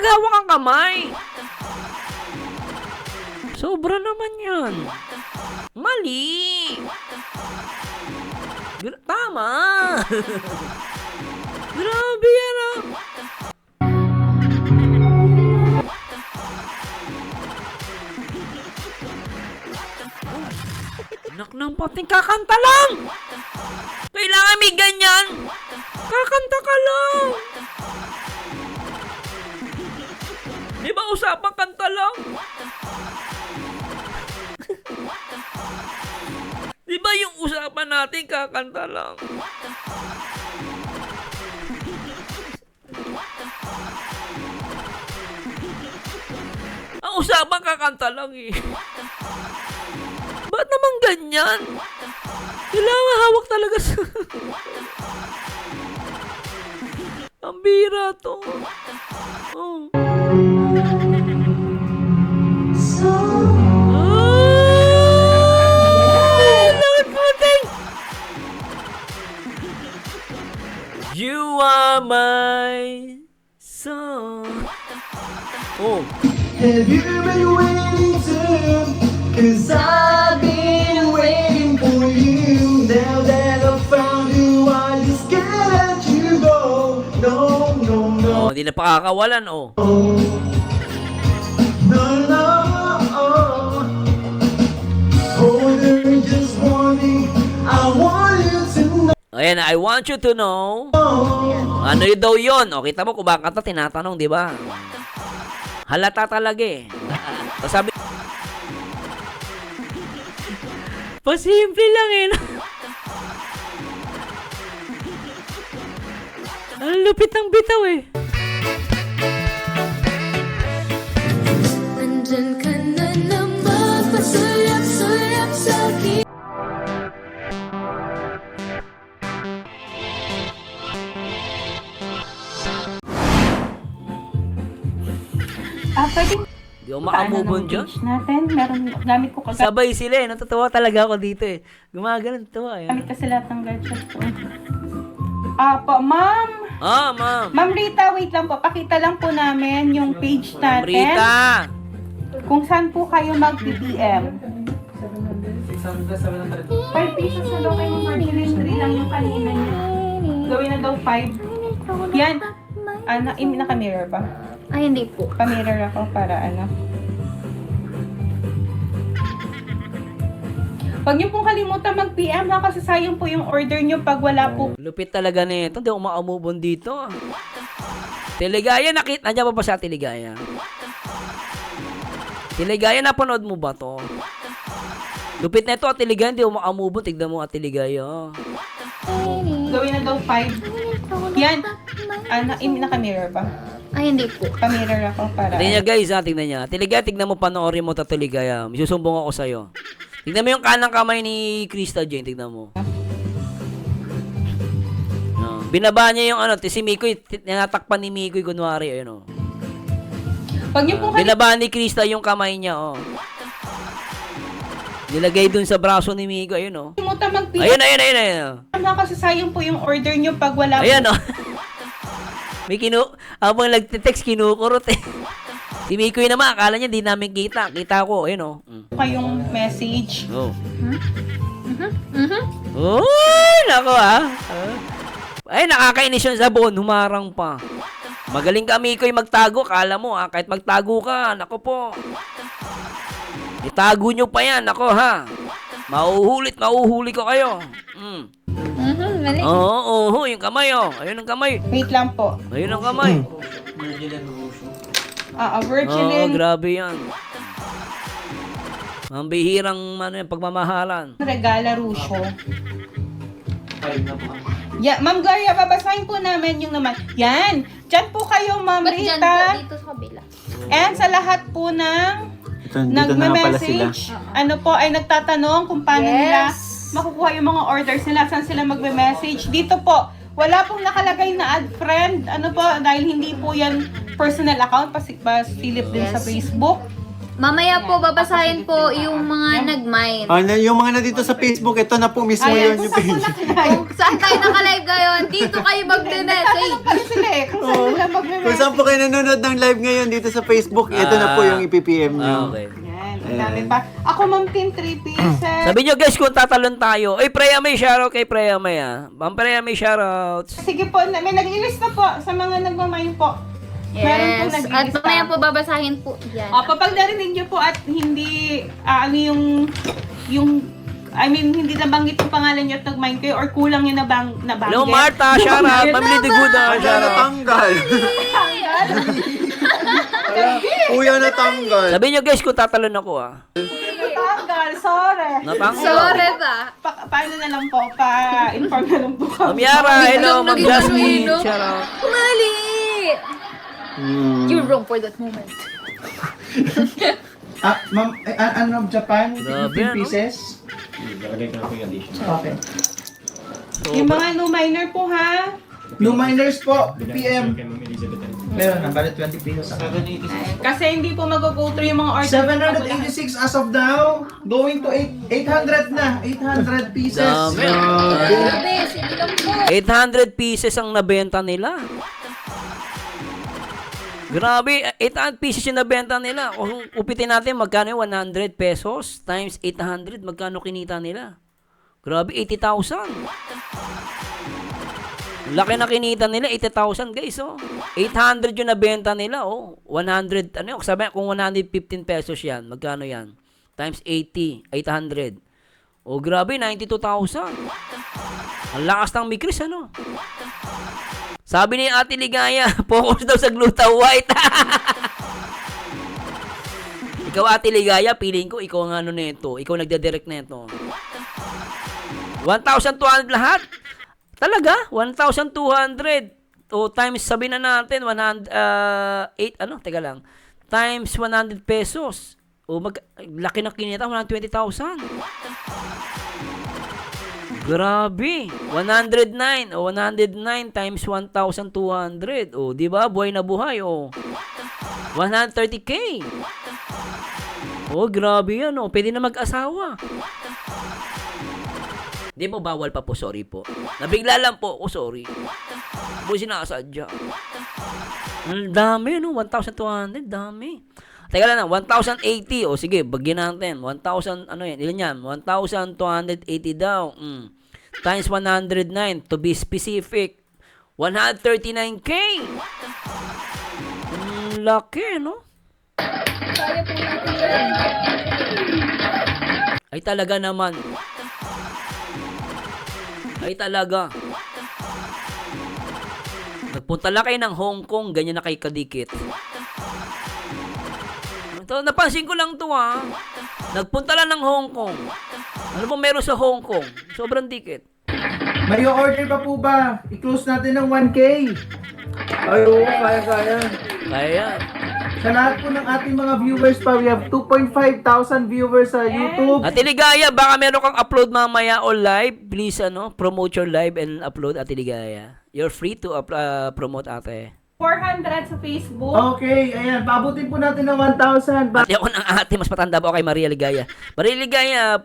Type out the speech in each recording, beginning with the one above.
naghawak ang kamay. Sobra naman yan. Mali. Tama. Grabe yan ah. Anak ng pating, kakanta lang. Kailangan may ganyan. Kakanta ka lang. Di ba usapang kanta lang? Di ba yung usapan natin kakanta lang? Ang usapan kakanta lang eh. Ba't naman ganyan? Kailangan hawak talaga sa... Ang bira to. Oh. You are my song. Oh. Have you been waiting too? 'Cause I've been waiting for you. Now that I found you, I just can't let you go. No, no, no. Oh, hindi na pakakawalan, oh. No, no. Oh, there's just one thing I want you to know. Ayan, I want you to know. Ano yun daw yun? O, kita mo kung bakit tinatanong, di ba? Halata talaga eh. So, sabi... Pasimple lang eh. Ang lupit ng bitaw eh. Nandyan ka na naman, pasulap-sulap sa akin. Pwede Di ako makamubon dyan. page natin. Meron, gamit ko kagad. Sabay sila eh. Natutuwa talaga ako dito eh. Gumagano, natutuwa eh. Gamit kasi lahat ng gadget ko. Po, ma'am. Ah, ma'am. Ma'am Rita, wait lang po. Pakita lang po namin yung page natin. Rita. Kung saan po kayo mag-BPM. 5 pesos na daw kayo mag-3 lang yung kanina niya. Gawin na daw 5. Yan. Naka-mirror ba? Ay, hindi po. Pa-mirror ako para ano. Huwag niyo pong kalimutan mag-PM ha kasi sayang po yung order niyo pag wala po. Lupit talaga nito. Hindi ako makamubon dito. Teligaya, nakita. Nandiyan pa ba siya, Teligaya? Teligaya, napanood mo ba to? Lupit na ito, Teligaya. Hindi ako makamubon. Tignan mo, Teligaya. Gawin na daw 5. Yan. Naka-mirror ba? Ay, hindi po. Pa-mirror ako para Tingnan niya guys ha, tingnan niya. Teligaya, tignan mo, panoorin mo ito, Teligaya. May susumbong ako sa'yo. Tignan mo yung kanang kamay ni Krista Jane, tignan mo. Binaba niya yung ano, si Mikoy, tinatakpan ni Mikoy, kunwari, ayun o. Huwag niyo pong Binaba ni Krista yung kamay niya, oh. Nilagay dun sa braso ni Miko, ayun oh. kalimutan mag-PM Ayun. ha kasi sayang po yung order niyo pag wala po. Ayan oh. May habang nagte-text, kinukurot eh. Si Mikoy naman, akala niya di namin kita. Kita ko, ayun oh. Kayong message. Oh. Uy, nako ah. Ay, nakakainis yun sa buon, humarang pa. Magaling ka, Mikoy, magtago. Kala mo ah, kahit magtago ka, nako po. Itago nyo pa yan, nako ha. Mauhuli ko kayo. Mali. Oo, yung kamay oh. Ayun ang kamay. Wait lang po. Ayun ang kamay. Virgilin Grabe yan. Ang bihirang pagmamahalan. Regala Rusyo. Yeah, Ma'am Gloria, babasahin po namin yung naman. Yan. Diyan po kayo, Ma'am Ba't dyan po? Rita. Dito sa kabila. And sa lahat po ng nagme-message, ano po, ay nagtatanong kung paano nila makukuha yung mga orders nila, saan sila magme-message. Dito po, wala pong nakalagay na add friend, ano po, dahil hindi po yan personal account, pasilip din sa Facebook. Mamaya po, babasahin po yung mga nag-mine. Yung mga nandito sa Facebook, ito na po mismo Ayan, yun. kung saan po nakalive. Kung saan tayo naka-live ngayon, dito kayo mag-message. Ano sila eh, kung saan nila Kung magme-message. saan po kayo nanonood ng live ngayon dito sa Facebook, ito na po yung ipipm nyo. Okay. Yan, ang dami pa. Ako, Ma'am Tin, 3 pieces. Sabi nyo guys, kung tatalon tayo. Ay, Preya may shoutout kay Preya may Ma'am Preya may shoutouts. Sige po, may nag-ilis na po sa mga nagmamain po. Meron Yes. pong At nag-ilis mamaya pa. po, babasahin po yan. Opo, pag narinig niyo po at hindi, ano hindi nabanggit yung pangalan niyo at nag-mind kayo or kulang yung nabanggit. Hello Marta, shoutout. Ma'am Lady Guda, Kuya shoutout. natanggal. Kuya natanggal. Sabi nyo guys, kung tatalon ako Natanggal, sorry. Natanggal. Sorry ba? Paano na lang po, pa-inform na lang po kami. Ma'am Yara, hello. Ma'am Naging Jasmine, ano, shoutout. Mali! You're wrong for that moment. Ma'am, ano, Japan? Grabe, 15 ano? pieces? Okay. Yung mga no minor po ha. New miners po, PM. Meron na, bali 20 pesos. Kasi hindi po mag-go through yung mga order. 786 as of now, going to 800 na, 800 pieces. Dami. Grabe, sige lang po. 800 pieces ang nabenta nila. Grabe, 800 pieces yung nabenta nila. Kung upitin natin, magkano yung 100 pesos times 800, magkano kinita nila? Grabe, 80,000. Laki na kinita nila, 80,000 guys, oh. 800 yung nabenta nila, oh. 100, ano yun, sabi, kung 115 pesos yan, magkano yan? Times 80, 800. Oh, grabe, 92,000. Ang lakas ng mikris, ano? Sabi ni Ate Ligaya, focus daw sa Gluta White. Ikaw, Ate Ligaya, feeling ko, ikaw ang ano nito. Ikaw nagde-direct nito. 1,200 lahat? Talaga? 1,200. O times, sabi na natin, 8, teka lang. Times 100 pesos. O laki ng kinita, 120,000. Grabe. 109. O 109 times 1,200. O, di ba? Buhay na buhay. O. 130K. O, grabe yan. O, pwede na mag-asawa. Di mo bawal pa po, sorry po. Nabigla lang po ako, sorry. Po sinasadya. Ang dami, no? 1,200, dami. Teka lang, 1,080. O sige, bagyan natin. 1,000, ano yan? Ilan yan? 1,280 daw. Times 109, to be specific. 139K. Laki, no? Kaya po natin yan. Ay talaga naman. Ay talaga. Nagpunta lang kayo ng Hong Kong, ganyan na kayo kadikit. Ito, napansin ko lang to ha. Nagpunta lang ng Hong Kong. Ano po meron sa Hong Kong? Sobrang dikit. May order pa po ba? I-close natin ng 1K. Ay, oo, kaya. Kaya yan. Sa lahat po ng ating mga viewers pa, we have 2,500 viewers sa YouTube. Ate Ligaya, baka meron kang upload mamaya o live. Please, promote your live and upload, Ate Ligaya. You're free to promote, ate. 400 sa Facebook. Okay, ayan, paabutin po natin ng 1,000. Ate ako ng ate, mas matanda pa ako kay Maria Ligaya. Maria Ligaya,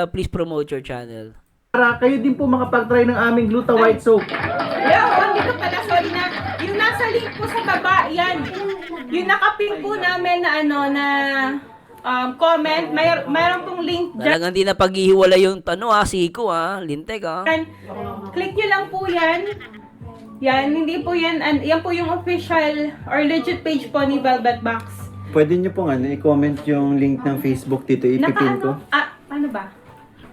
please promote your channel. Para kayo din po makapag-try ng aming Gluta White Soap. Dito pala, sorry na. Yung nasa link po sa baba, yan. Yung nakapin po namin na comment, mayroon pong link dyan. Talagang di na paghihiwala yung siko lintek Click nyo lang po yan. Yan, hindi po yan, yan po yung official or legit page po ni Velvet Box. Pwede nyo pong i-comment yung link ng Facebook dito, ipipin ko. Ano ba?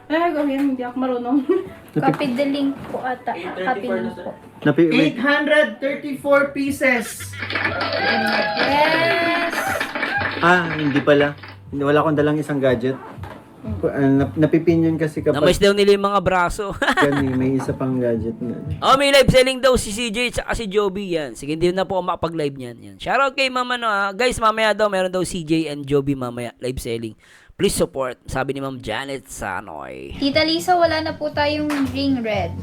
Ay, gawin, hindi ako marunong. Copy the link po ata. Copy link po. 834 pieces. Yes! Hindi pala. Wala akong dalang isang gadget. Napipin yun kasi Namiss kapag daw nila yung mga braso. may isa pang gadget na. May live selling daw si CJ at si Joby yan. Sige, hindi na po ako makapag-live niyan. Yan. Shoutout kay mama guys, mamaya daw meron daw CJ and Joby mamaya live selling. Please support, sabi ni Ma'am Janet Sanoy. Tita Lisa, wala na po tayong ring red.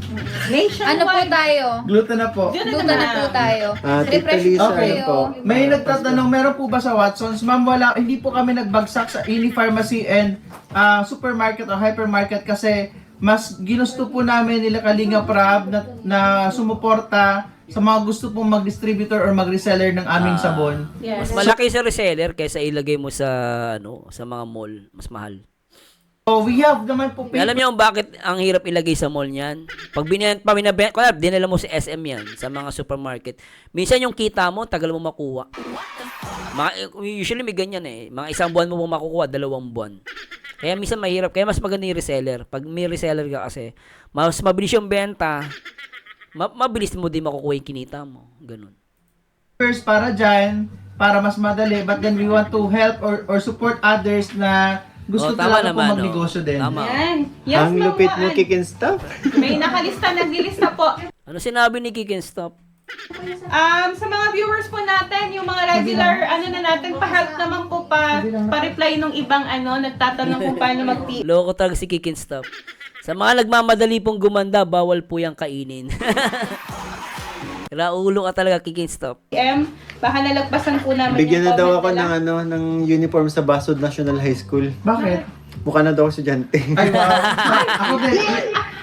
Nationwide. Ano po tayo? Gluta na po. Diyan na Luta na naman. po tayo. Tita Refresh Lisa, po ano kayo. po? May nagtatanong, meron po ba sa Watsons? Ma'am, wala, hindi po kami nagbagsak sa any pharmacy and supermarket o hypermarket kasi mas ginusto po namin nila Kalinga Prab na sumuporta sa mga gusto pong mag-distributor or mag-reseller ng aming sabon. Yes. Mas malaki sa reseller kaysa ilagay mo sa sa mga mall, mas mahal. So, we have naman po Alam niyo kung bakit ang hirap ilagay sa mall niyan? Pag dinala mo sa SM yan, sa mga supermarket. Minsan yung kita mo, tagal mo makuha. Usually may ganyan eh. Mga 1 buwan mo makukuha, 2 buwan. Kaya minsan mahirap. Kaya mas maganda yung reseller. Pag may reseller ka kasi, mas mabilis yung benta, mabilis mo din makukuha yung kinita mo. Ganun. first para dyan, para mas madali, but then we want to help or support others na gusto tama talaga po naman, magnegosyo din. Tama. Yan. Yes, Ang Ma'am lupit mo, Juan. kick and stuff. May nakalista, naglilista po. Ano sinabi ni Kick and Stop? Sa mga viewers po natin, yung mga regular, na natin, pa-help naman po pa-reply nung ibang nagtatanong kung paano mag-PM. Loko talaga si Kick and Stop. Sa mga nagmamadali pong gumanda, bawal po yung kainin. Raulo ka talaga, Kick and Stop. Baka nalagpasan po namin Bigyan na yung daw comment ako nila. ng uniform sa Basod National High School. Bakit? Mukha na daw ako estudyante. Ay, wow. Ako din.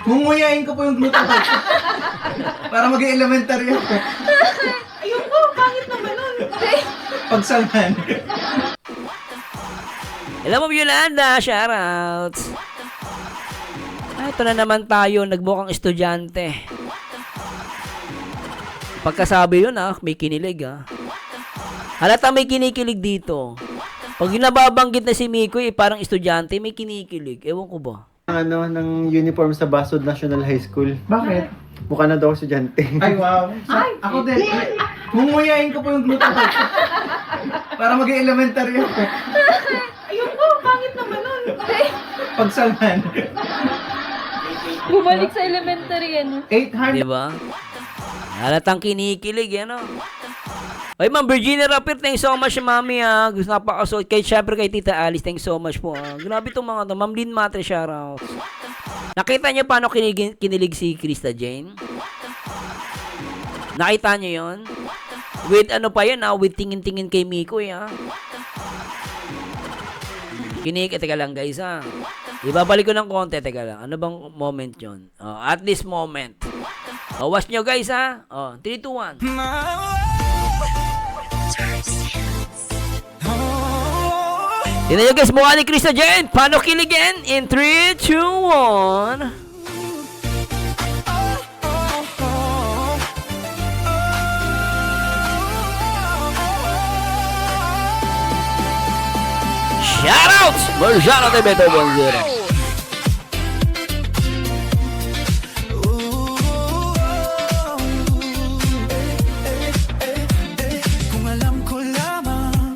Munguyain ko po yung glutathione. Para maging elementary ako. Ayun po, pangit naman nun. Pagsangan. Hello, Ma'am Yolanda. Shoutouts. Ito na naman tayo, nagbukang estudyante. Pagkasabi yun may kinilig Halata may kinikilig dito. Pag nababanggit na si Miko parang estudyante, may kinikilig. Ewan ko ba? ng uniform sa Basod National High School. Bakit? Mukha na daw ako estudyante. Ay, wow. Ako din. Munguyain ko po yung glutathione. Para maging elementary ako. Ayun po, pangit naman nun. Pagsangan. Bumalik sa elementary 800. Di ba? Halatang kinikilig, Oy, Ma'am Virginia Rapir, thanks so much, Mami, Gusto napakasuot. Syempre kay Tita Alice, thanks so much po, Grabe itong mga to. Ma'am Lynn Matre, shoutouts. Nakita niyo paano kinilig si Krista Jane? Nakita niyo yon? With pa yun, with tingin-tingin kay Miko, Teka lang, guys, Ibabalik ko ng konti, teka lang. Ano bang moment yon? At this moment. Watch nyo, guys, 3, 2, 1. Tignan nyo, guys, mukha ni Krista Jane. Paano kiligin? In 3, 2, 1. Shoutouts! Marjano TV 2.0. Kung alam ko lamang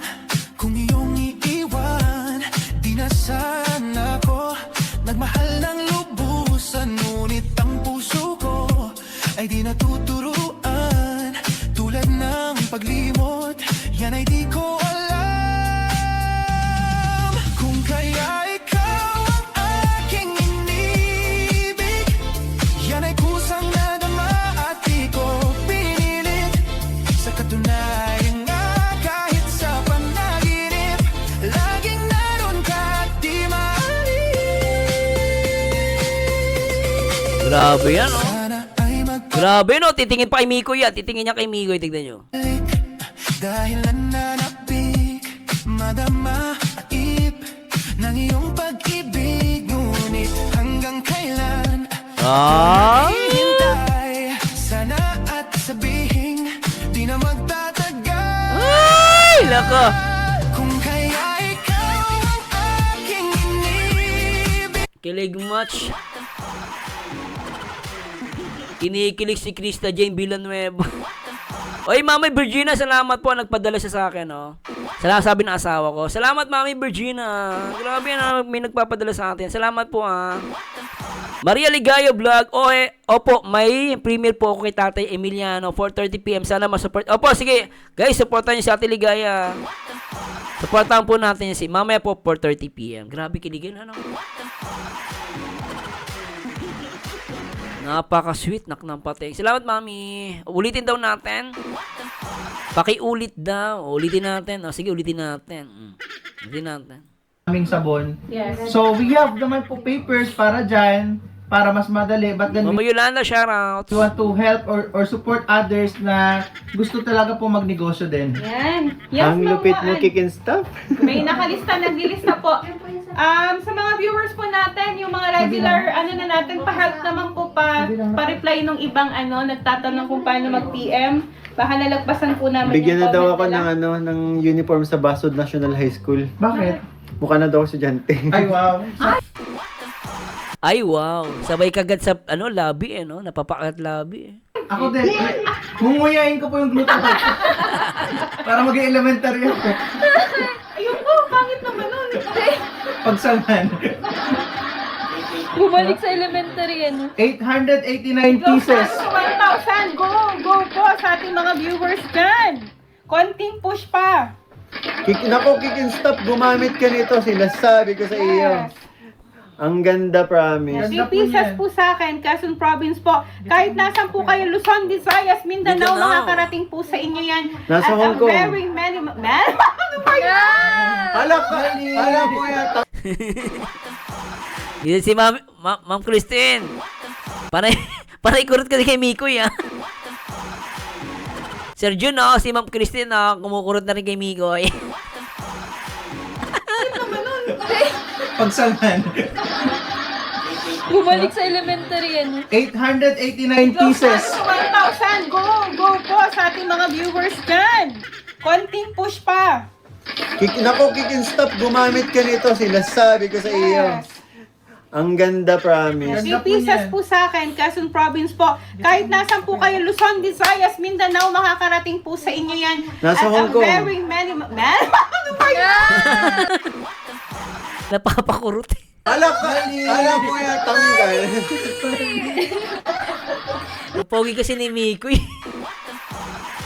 kung iyong iiwan, di na sana ako nagmahal ng lubusan. Ngunit ang puso ko ay di natuturuan. Tulad ng paglimot, yan ay di ko alam. Kung kaya ikaw ang aking inibig, yan ay kusang nadama at di ko pinilit. Sa katunayan nga kahit sa panaginip, laging naroon ka at di maalis. Grabe yan, Sana ay Grabe, Titingin pa kay Miko yan. Titingin niya kay Miko, tignan nyo. magbalik dahil nananapik, madama at ip ng iyong pag-ibig. Ngunit hanggang kailan hintay? Sana at sabihin di na magtatagal. Ay, lako. Kung kaya ikaw ang aking inibig. Kilig much. Kinikilig si Krista Jane Villanueva. Oy, Mami Virginia, salamat po. Nagpadala siya sa akin, Salamat, sabi ng asawa ko. Salamat, Mami Virginia. Grabe may nagpapadala sa atin. Salamat po, Maria Ligayo Vlog. Opo, may premiere po ako kay Tatay Emiliano, 4:30 PM. Sana masupport. Opo, sige. Guys, supportan niyo si Ate Ligaya. Supportahan po natin si mamaya po 4:30 PM. Grabe kiligin, ano? Napaka-sweet, naknampateng. Salamat, mami. Ulitin daw natin. Pakiulit daw. Ulitin natin. O, sige, ulitin natin. Ulitin natin. Aming sabon. Yes. So, we have naman po papers para dyan, para mas madali. But then, Mama Yolanda, shoutout. we want to help or support others na gusto talaga po magnegosyo din. Yan. Yes, Ang Ma'am lupit mo Juan. kick and stuff. May nakalista, naglilista po. Sa mga viewers po natin, yung mga regular, na natin, pa-help naman po pa-reply nung ibang, nagtatanong kung paano mag-PM. Baka nalagpasan po namin Bigyan na yung daw comment ako nila. ng uniform sa Basod National High School. Bakit? Mukha na daw ako estudyante. Ay, wow. Ay, wow. Sabay kagad sa, labi, no? Napapakat labi, Ako din. Munguyain ko po yung glutamate. Para maging elementary ako. Ayun po, pangit naman nun. Pagsangan. Bumalik sa elementary, ano? 889 pieces. 1,000. Go po sa ating mga viewers dyan. Konting push pa. Kick and stop, gumamit ka nito. Sinasabi ko sa iyo. Yes. Ang ganda, promise. 3 Ganda po pieces yan. po sa akin, Quezon Province po. Kahit nasan po kayo, Luzon, Visayas, Mindanao, Mindanao. makakarating po sa inyo yan. Nasa At Hong Kong. very many... Ano ba yan? Alak mo yan. Dito si Ma'am Christine. Panay kurot kasi kay Mikoy, Sir Jun, si Ma'am Christine, kumukurot na rin kay Mikoy. Pagsangan. Bumalik sa elementary, ano? 889 pieces. 1,000. Go po sa ating mga viewers dyan. Konting push pa. Kick and stop, gumamit ka nito. Sinasabi ko sa iyo. Yes. Ang ganda, promise. 3 Ganda po pieces yan. po sa akin, Quezon Province po. Kahit nasan po kayo, Luzon, Visayas, Mindanao, makakarating po sa inyo yan. Nasa At Hong Kong. very many... Ano ba yan? Napapakurot. Alak mo yan, tanggal. Pogi kasi ni Mikoy.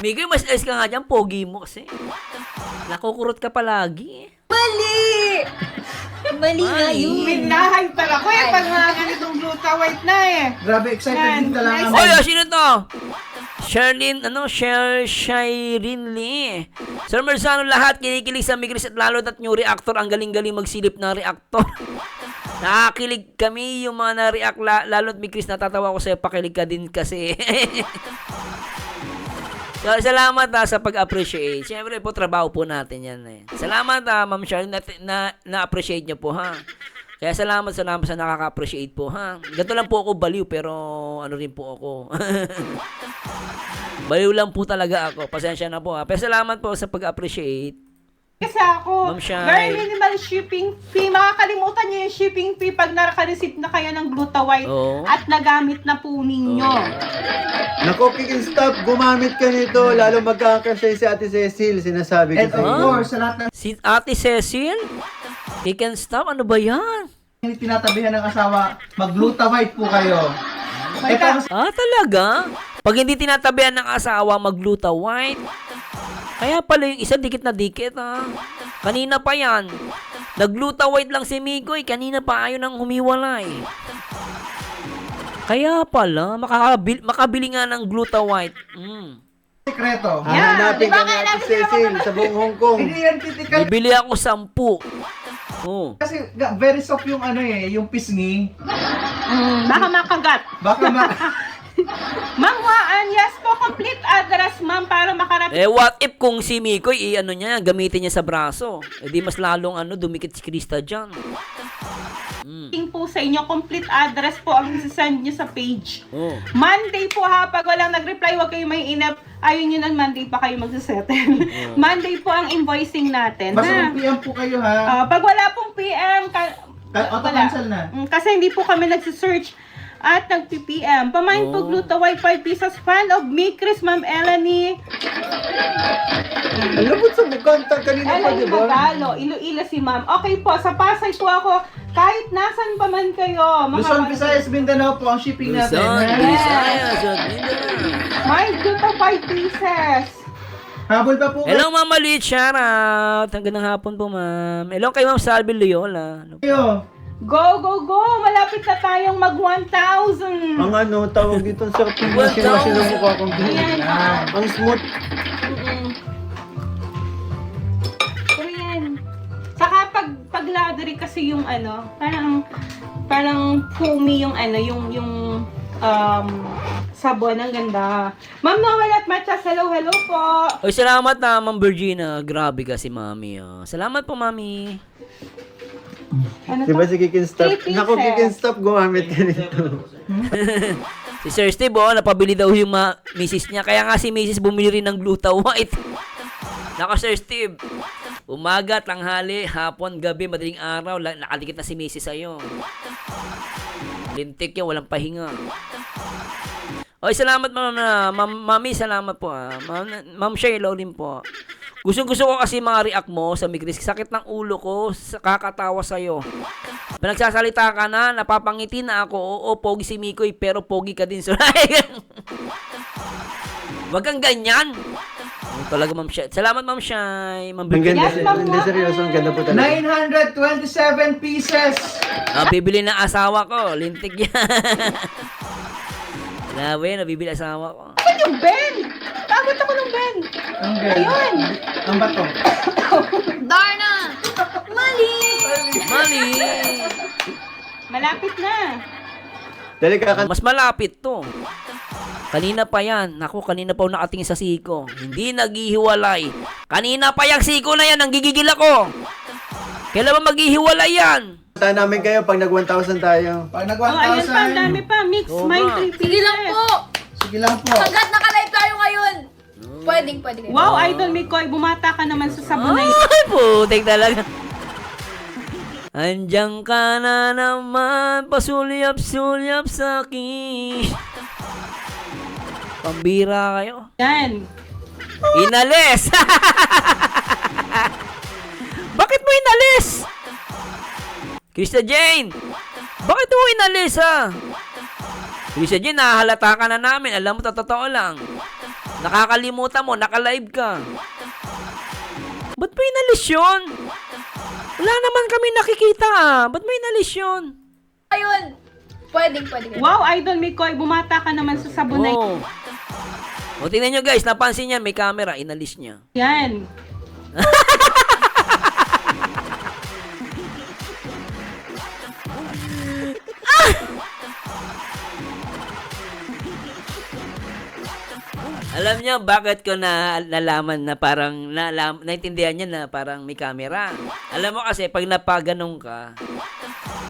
Mikoy, mas alis ka nga dyan. Pogi mo kasi. Nakukurot ka palagi. Mali nga yun. Minahay pala ko pag mga ganitong gluta white na Grabe, excited din talaga. Oy, sino to? Shireen Lee. Sir Merzano, lahat kinikilig sa Migris at lalo at new reactor. Ang galing-galing magsilip na reactor. Nakakilig kami yung mga na-react, lalo at Migris, natatawa ko sa'yo, pakilig ka din kasi. So, salamat sa pag-appreciate. Siyempre po, trabaho po natin yan. Salamat Ma'am Charlene, na-appreciate niyo po, ha. Kaya salamat sa nakaka-appreciate po, ha. Ganito lang po ako baliw, pero ano rin po ako. Baliw lang po talaga ako. Pasensya na po, ha. Pero salamat po sa pag-appreciate. Kasi ako, Ma'am Shai. very minimal shipping fee. Makakalimutan niyo yung shipping fee pag naka-receive na kayo ng gluta white Oo. at nagamit na po ninyo. Nako, kick and stop, gumamit ka nito. Lalo magkakasya si Ate Cecil. Sinasabi ko And sa of iyo. course, sa lahat ng Si Ate Cecil? He can stop? Ano ba yan? tinatabihan ng asawa, mag-glutamate po kayo. Ito, Talaga? Pag hindi tinatabihan ng asawa, magluta white. Kaya pala yung isa dikit na dikit, ha. Kanina pa yan. Nagluta white lang si Mikoy. Kanina pa ayaw nang humiwalay. Kaya pala, makabili nga ng gluta white. sikreto. Hahanapin ka ni Ate Cecil sa buong Hong Kong. Hindi yan typical. Bibili ako 10. Oh. Kasi very soft yung yung pisngi. Baka makagat. Baka Ma'am Waan, yes po, complete address, ma'am, para makarating What if kung si Mikoy, gamitin niya sa braso? Di mas lalong dumikit si Krista dyan. po sa inyo. Complete address po ang isasend nyo sa page. Oh. Monday po ha, pag walang nag-reply, huwag kayo may inap. Ayun yun, Monday pa kayo magsasettle. Monday po ang invoicing natin. Basta ha? kung PM po kayo ha. Pag wala pong PM, Auto-cancel na. Kasi hindi po kami nagsisearch at nag-PPM. Pamain po Gluta White 5 pieces. Fan of me, Chris, Ma'am Elanie. Alam mo sa bukanta kanina pa, di Elanie ba? Magalo. Iloilo si Ma'am. Okay po, sa Pasay po ako. Kahit nasan pa man kayo. Luzon, Visayas, Mindanao po ang shipping natin. Luzon, ha? Visayas, at Mindanao. My Gluta 5 pieces. Habol pa po Hello, Ma'am Maliit. Shout out. Hanggang hapon po, ma'am. Hello kay Ma'am Salvi Loyola. kayo. Go, go, go! Malapit na tayong mag 1,000! Ang ano, tawag dito, ang sarap ng washing ng mukha ko. Ayan. Ang smooth. Ayan. Saka pag laundry kasi yung ano, parang foamy yung ano, yung sabon. Ang ganda. Ma'am Noel at Machas, hello, hello po! Oy, salamat na, Ma'am Virginia. Grabe ka si Mami. Oh. Salamat po, Mami. Ano Diba to? si Kikinstop? 3 pieces. Naku, Kikinstop, gumamit ka nito. Si Sir Steve, oh, napabili daw yung misis niya. Kaya nga si misis bumili rin ng Gluta White. Nako, Sir Steve. Umaga, tanghali, hapon, gabi, madaling araw, nakadikit na si misis sa'yo. Lintik yun, walang pahinga. Oy, salamat Mami, salamat po. Ma'am Shaylo rin po. Gusto ko kasi mga react mo sa Migris. Sakit ng ulo ko, kakatawa sa'yo. Pinagsasalita ka na, napapangiti na ako. Oo, pogi si Mikoy, pero pogi ka din. Wag kang ganyan. Talaga, Ma'am Shay. Salamat, Ma'am Shay. Ma'am Ang ganda, Yes, ma'am. hindi seryoso, ang ganda po talaga. 927 pieces. Bibili ng asawa ko. Lintik yan. Grabe, nabibili asawa ko. Ano yung Ben? Takot ako ng Ben! Ang ganda. Ayun! Ang bato. Darna! Mali! Mali! Malapit na. Dali ka, Mas malapit to. Kanina pa yan. Naku, kanina pa ako nakatingin sa siko. Hindi naghihiwalay. Kanina pa yung siko na yan. Nanggigigil ako. Kailan ba maghihiwalay yan? Punta namin kayo pag nag 1,000 tayo. Pag nag Oh, ayan pa, ang 1,000. dami pa. Mix, Oo my nga. 3 Sige pieces. lang po! Sige lang po. Hanggat naka-live tayo ngayon! Pwede kayo. Wow, Idol Mikoy, bumata ka naman sa sabon na yun. Ay, putik talaga. Andiyan ka na naman, pasulyap-sulyap sa akin. Pambira kayo. Yan. Inalis! Bakit mo inalis? Krista Jane! Bakit mo inalis, ha? Krista Jane, nahahalata ka na namin. Alam mo, totoo lang. Nakakalimutan mo, naka-live ka. Ba't mo inalis yun? Wala naman kami nakikita, ah. Ba't mo inalis yun? Ngayon! Pwede kayo. Wow, Idol Mikoy, bumata ka naman sa sabon na yun. O, tingnan nyo guys, napansin niya, may camera, inalis niya. Yan. Alam niyo bakit ko nalaman na parang naintindihan niya na parang may camera. Alam mo kasi pag napaganon ka,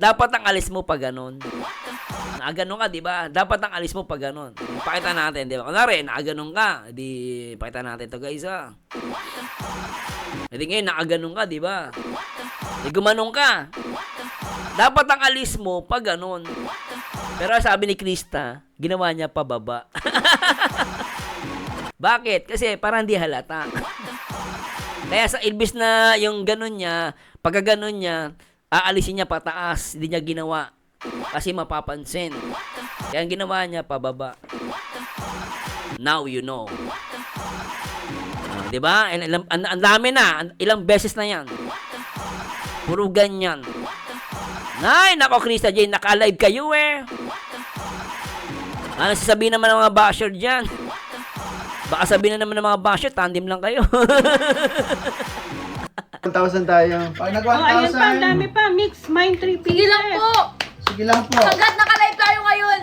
dapat ang alis mo pa ganon. Nakaganon ka, di ba? Dapat ang alis mo pa ganon. Pakita natin, di ba? Kunwari, nakaganon ka. Di, pakita natin to guys, ha. Hindi ngayon, nakaganon ka, di ba? Di gumanong ka. Dapat ang alis mo pa ganon. Pero sabi ni Krista, ginawa niya pababa. Bakit? Kasi parang di halata. Kaya sa ilbis na yung ganun niya, pagka ganun niya, aalisin niya pataas. Hindi niya ginawa. Kasi mapapansin. Kaya ang ginawa niya pababa. Now you know. Di ba? Ang dami na. Ilang beses na yan. Puro ganyan. Nay, nako Krista Jane, naka-live kayo eh. Ano sasabihin naman ng mga basher dyan? Baka sabihin na naman ng mga basher, tandem lang kayo. 1,000 tayo. Pag nag Oh, ayan pa, ang 1,000. dami pa. Mix, mine 3 pieces. Sige lang po! Sige lang po. Hanggat naka-live tayo ngayon!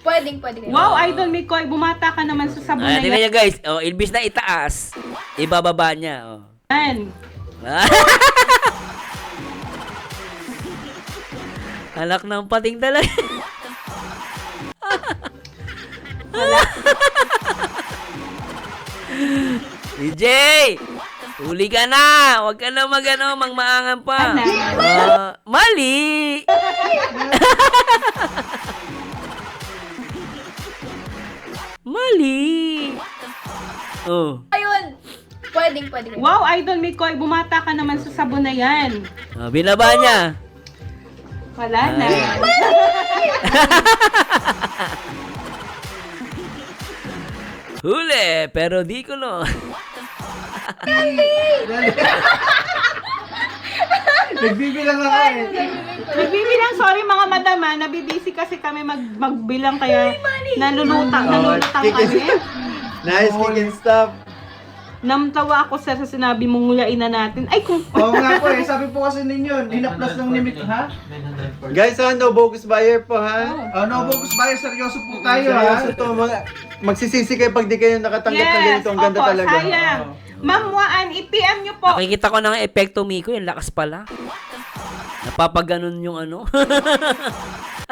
Pwede kayo. Wow, Idol Mikoy, bumata ka naman sa sabon na Tingnan yun. nyo guys, oh, ilbis na itaas, ibababa niya. Oh. Yan. Alak ng pating talaga. DJ! Huli ka na! Huwag ka na mangmaangan pa. Mali! Mali! Oh. Ngayon! Pwede kayo. Wow, Idol Mikoy, bumata ka naman sa sabon na yan. Oh, binaba niya. Wala na. Huli, pero di ko no. Nagbibilang ako eh. Nagbibilang, sorry mga madam ha, nabibisi kasi kami magbilang kaya nalulutang kami. Nice kick and stop. Namtawa ako sa sinabi mong nguyain na natin. Ay, kung... Oo nga po eh, sabi po kasi ninyo, hinaplas ng limit, ha? Guys, no bogus buyer po ha. Oh, no, bogus buyer, seryoso po tayo, ha? Seryoso to, magsisisi kayo pag di kayo nakatanggap ng ganito. Ang ganda opo, talaga. sayang. Ma'am Waan, i-PM nyo po. Nakikita ko ng epekto, Miko, yung lakas pala. Napapaganon yung ano.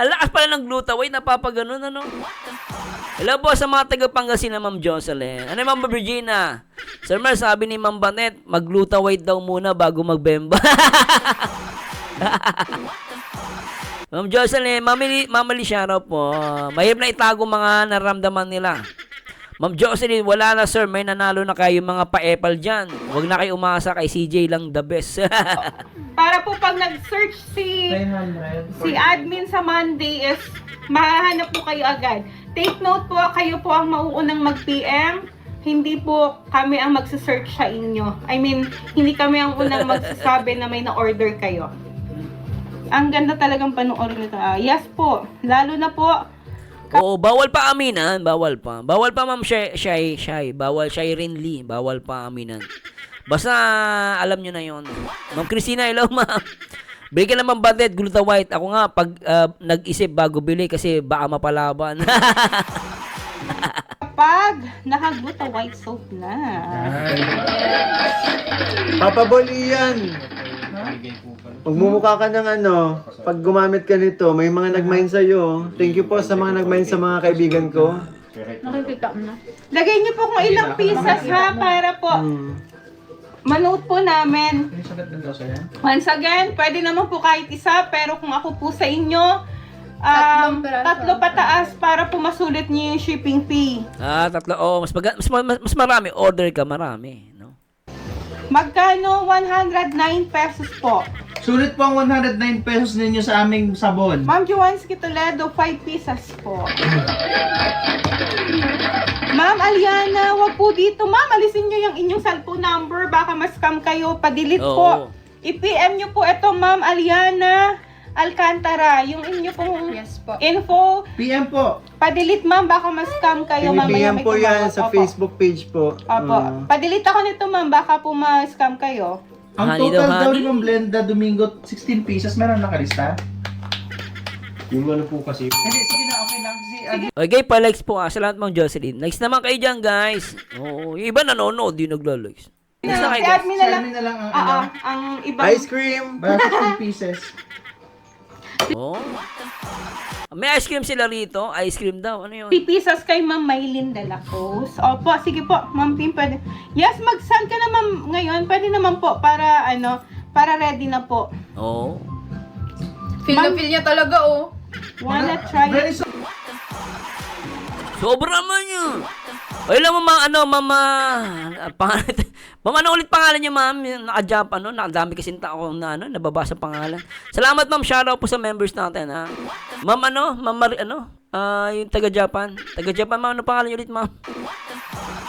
Ang lakas pala ng Glutaway, napapaganon ano. Hello po sa mga taga-Pangasinan, Ma'am Jocelyn. Ano Ma'am Virginia? Sir Mer, sabi ni Ma'am Banet, mag-Glutaway daw muna bago magbemba. Ma'am Jocelyn, Mama Lisiaro po. Mahirap na itago mga naramdaman nila. Ma'am Jocelyn, wala na sir, may nanalo na kayo mga pa-epal dyan. Huwag na kayo umasa kay CJ lang the best. Para po pag nag-search si admin sa Monday is mahahanap po kayo agad. Take note po, kayo po ang mauunang mag-PM. Hindi po kami ang magsa-search sa inyo. I mean, hindi kami ang unang magsasabi na may na-order kayo. Ang ganda talagang panoorin nito. Yes po, lalo na po. Oo, bawal pa aminan, bawal pa. Bawal pa Ma'am Shy. Bawal Shireen Lee, bawal pa aminan. Basta alam nyo na yon. Ma'am Christina, hello ma'am. Bili ka naman Banet, Gluta White. Ako nga, pag nag-isip bago bili kasi baka mapalaban. Kapag nakaguta white soap na. Papaboli yan. Magmumukha ka ng ano, pag gumamit ka nito, may mga nag-mine sa'yo. Thank you po sa mga nag-mine sa mga kaibigan ko. Nakikita mo na. Lagay niyo po kung ilang pieces ha, para po manote po namin. Once again, pwede naman po kahit isa, pero kung ako po sa inyo, tatlo pataas para po masulit niyo yung shipping fee. Tatlo. Oh, mas marami. Order ka, marami. No? Magkano? 109 pesos po. Sulit po ang 109 pesos ninyo sa aming sabon. Ma'am Juansky Toledo, 5 pieces po. Ma'am Aliana, wag po dito. Ma'am, alisin nyo yung inyong cellphone number. Baka ma-scam kayo. Padelete Oo. po. I-PM nyo po ito, Ma'am Aliana Alcantara. Yung inyo pong Yes po. info. PM po. Padelete, Ma'am. Baka ma-scam kayo. Mamaya Pinipigyan may po yan tumawag. sa Opo. Facebook page po. Opo. Padelete ako nito, Ma'am. Baka po ma-scam kayo. Ang Honey total daw, daw honey. ni Ma'am Blenda Domingo, 16 pieces. Meron nakalista? Yung ano po kasi. Hindi, sige na, okay lang. Okay, pa-likes po salamat Ma'am Jocelyn. Likes naman kayo dyan, guys. Oo, yung iba nanonood, di nagla-likes. Likes na kayo, Si guys. admin na lang. Admin na lang ang Ang ibang... Ice cream! Basta 16 pieces. Oh. May ice cream sila rito. Ice cream daw. Ano yun? 3 pieces kay Ma'am Maylin de la Cruz. Opo, sige po, Ma'am Pim, pwede. Yes, mag-send ka na Ma'am ngayon. Pwede naman po para para ready na po. Oo. Feel na feel niya talaga, oh. Wanna try Very it? soon. Sobra naman yun. O ilan mo mama, ano ulit pangalan niya, ma'am? Naka-jump, nakadami kasing tao na, nababasa pangalan. Salamat, ma'am. Shoutout po sa members natin, ha. Ma'am, yung taga-Japan. Taga-Japan, ma'am, ano pangalan niyo ulit, ma'am?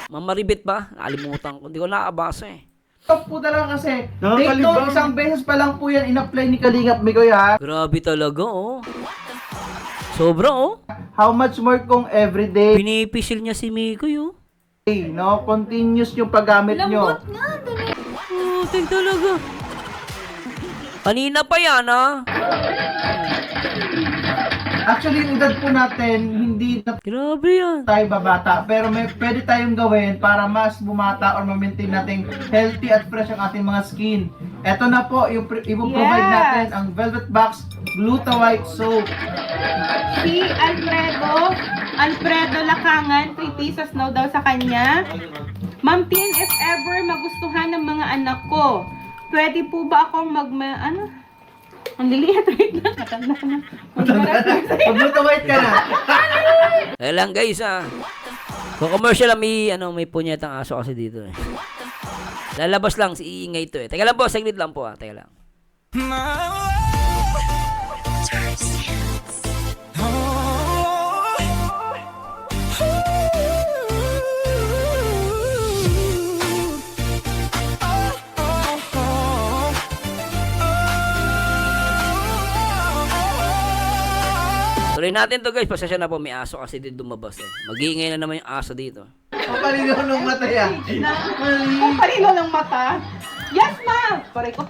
Ma'am Maribit ba? Nakalimutan ko. Hindi ko nakabasa, eh. Stop po talaga kasi. Take Nakakalibang. note, isang beses pa lang po yan in-apply ni Kalingap Migoy, ha? Grabe talaga, oh. Sobra, oh. How much more kung everyday, Pinipisil niya si Miko, oh. no? Continuous yung paggamit nyo. Tig talaga. Kanina pa yan, ha? Actually, yung edad po natin, hindi na Grabe yan. tayo babata. Pero pwede tayong gawin para mas bumata or ma-maintain natin healthy at fresh ang ating mga skin. Ito na po, i-provide Yes. natin ang Velvet Box Gluta White Soap. Si Alfredo Lacangan, 3 pieces no daw sa kanya. Ma'am Tin, if ever magustuhan ng mga anak ko, pwede po ba akong ang liliit, wait lang, matanda na. Gluta White ka na. Kaya lang guys, ha. Kung commercial lang, may punyetang aso kasi dito, eh. Lalabas lang, si iingay to, eh. Teka lang po, saglit lang po, ha. Teka lang. Tuloy natin to guys. Pasensya na po. May aso kasi din lumabas eh. Mag-iingay na naman yung aso dito. Papalinaw ng mata yan. Kung parino ng mata. Yes, ma'am. Pare ko.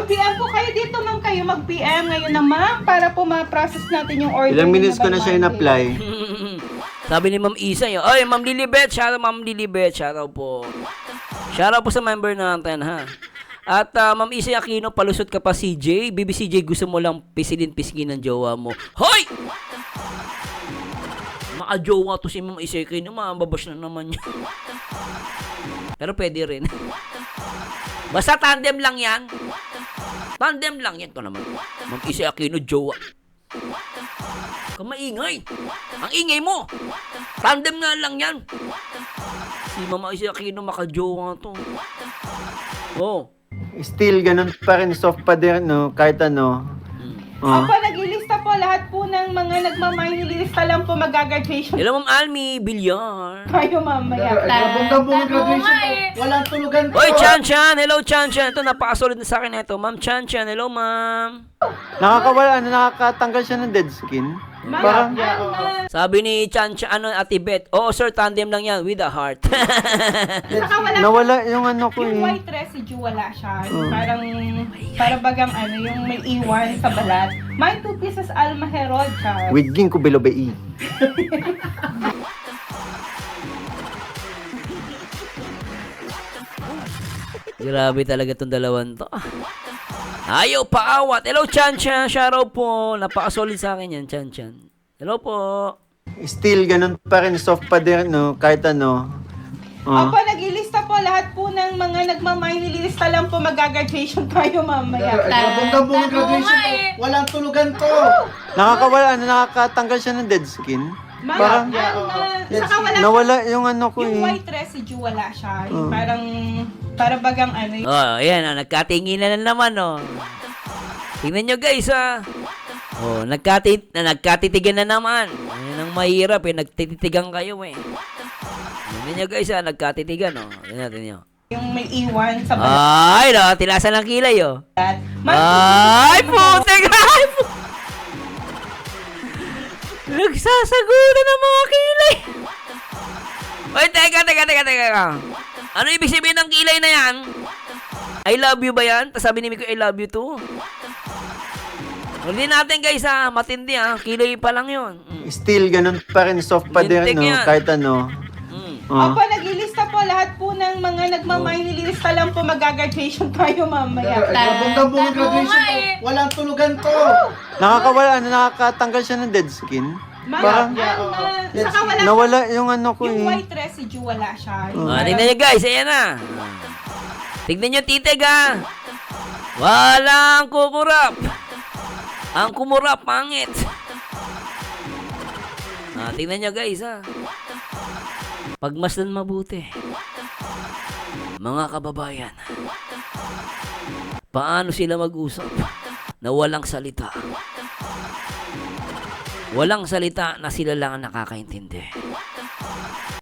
PM po kayo dito, ma'am. Kayo mag-PM ngayon na, ma'am. Para po ma-process natin yung order. Ilang niyo minutes na ko na by siya Monday. in-apply. Sabi ni Ma'am Isa yun. Ay, Ma'am Lilibet. Ma'am Lilibet. Shoutout po. Shoutout po sa member natin ha. At Ma'am Isa Aquino, palusot ka pa CJ. Baby CJ, gusto mo lang pisgin ng jowa mo. Hoy! Maka-jowa to si Ma'am Isa Aquino. Mababash na naman yun. Pero pwede rin. Basta tandem lang yan. Tandem lang yan. Ito naman. Ma'am Isa Aquino, jowa. Kamaingay. Ang ingay mo. Tandem nga lang yan. Si Ma'am Isa Aquino, maka-jowa to. Oh. Still, ganun pa rin, soft pa din, no? Kahit ano. Oh. Opo, nag-ilista po. Lahat po ng mga nagmamay, nililista lang po mag-graduation. Hello, Ma'am Almi. Bilyar. Kayo mamaya. Gabong-gabong ang graduation ko. Walang tulugan ko. Oy, Chan-Chan. Hello, Chan-Chan. Ito, napakasolid na sa akin ito. Ma'am Chan-Chan. Hello, Ma'am. Nakakatanggal siya ng dead skin. Parang, Sabi ni Chan-Chan, Ate Beth. Oo, sir, tandem lang yan with a heart. Saka wala nawala yung ano ko yung eh. white residue, wala siya. Yung para bagang yung may iwan sa balat. May 2 pieces Alma Herod, siya. Wiging ko below by E. Grabe talaga itong dalawan to. Ayaw paawat. Hello, Chan-Chan. Shoutout po. Napakasolid sa akin yan, Chan-Chan. Hello po. Still, ganun pa rin, soft pa din, no? Kahit ano. Oh. Opo, nag-ilista po. Lahat po ng mga nagmamay, nililista lang po mag-graduation tayo mamaya. Gabong-gabong ang graduation ko. Walang tulugan ko. Nakakatanggal siya ng dead skin. Parang, saka wala Nawala yung ano ko yung eh. white residue, wala siya. Yung para bagang yung Oh, ayan. Nagkatinginan na naman, oh. Tingnan nyo, guys, Oh, nagkatitigan na naman. Yan ang mahirap, eh. Nagtititigan kayo, eh. Tingnan nyo, guys, nagkatitigan, oh. Tingnan nyo. yung may iwan sa balat. Ay, no, tilasan ng kilay, oh. May Ay, putik! Ay, putik! Nagsasagutan ng mga kilay. Oy, teka. Ano ibig sabihin ng kilay na yan? I love you ba yan? Tapos sabi ni Miko, I love you too. Hindi natin guys matindi kilay pa lang yun. Still, ganun pa rin, soft pa din, Lintik no? yan. Kahit ano. Opo, nag-ilista po. Lahat po ng mga nagmamay, nililista lang po mag-graduation tayo mamaya. Gabong-gabong ang graduation ko. Walang tulugan ko. Nakakatanggal siya ng dead skin. Parang, saka wala Nawala yung ano ko yung eh. white residue, wala siya. Tingnan nyo guys, ayan na. Tignan nyo titig Walang kukurap. Ang kumurap, pangit. Tingnan nyo guys Pagmasdan mabuti. Mga kababayan. Paano sila mag-usap na walang salita? Walang salita na sila lang ang nakakaintindi.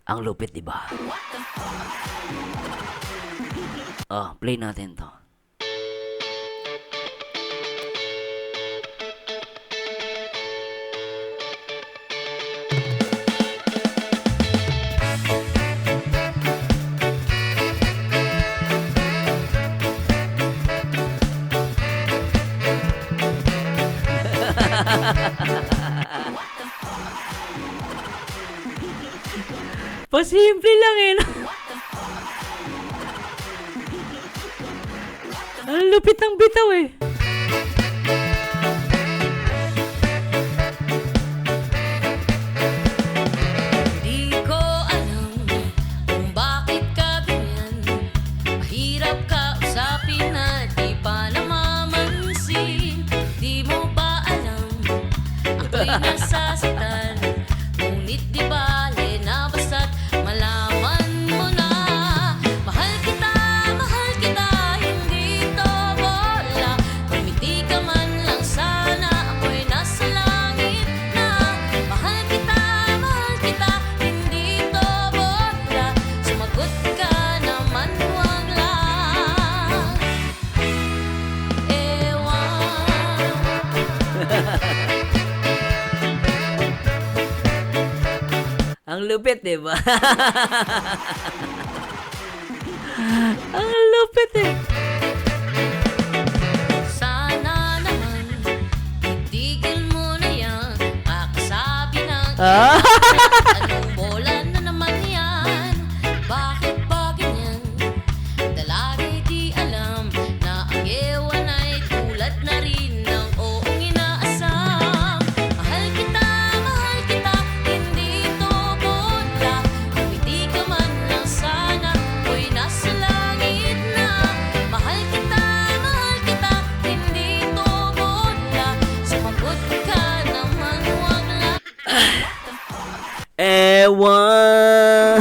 Ang lupit, di ba? Play natin to. Pasimple lang Ang lupit ng bitaw Di ko alam kung bakit ka ganyan. Mahirap ka usapin na di pa namamansin. Di mo ba alam ako'y nasasaktan? Ngunit di bale na basta't malaman mo na. Mahal kita, hindi to bola. Kumiti ka man lang sana, ako'y nasa langit na. Mahal kita, hindi to bola. Sumagot ka naman, huwag lang ewan. Ang lupit, di ba? Ang lupit eh. Sana naman itigil mo na yan kakasabi ng Ah? anong bola na naman yan? Bakit ba ganyan? Dalagay di alam na ang ewan ay tulad na rin ng oong inaasam. Mahal kita, hindi to bola. Kung hindi ka man lang sana, ko'y nasa langit na. Mahal kita, hindi to bola. Sumagot ka naman, wag lang. Ewan.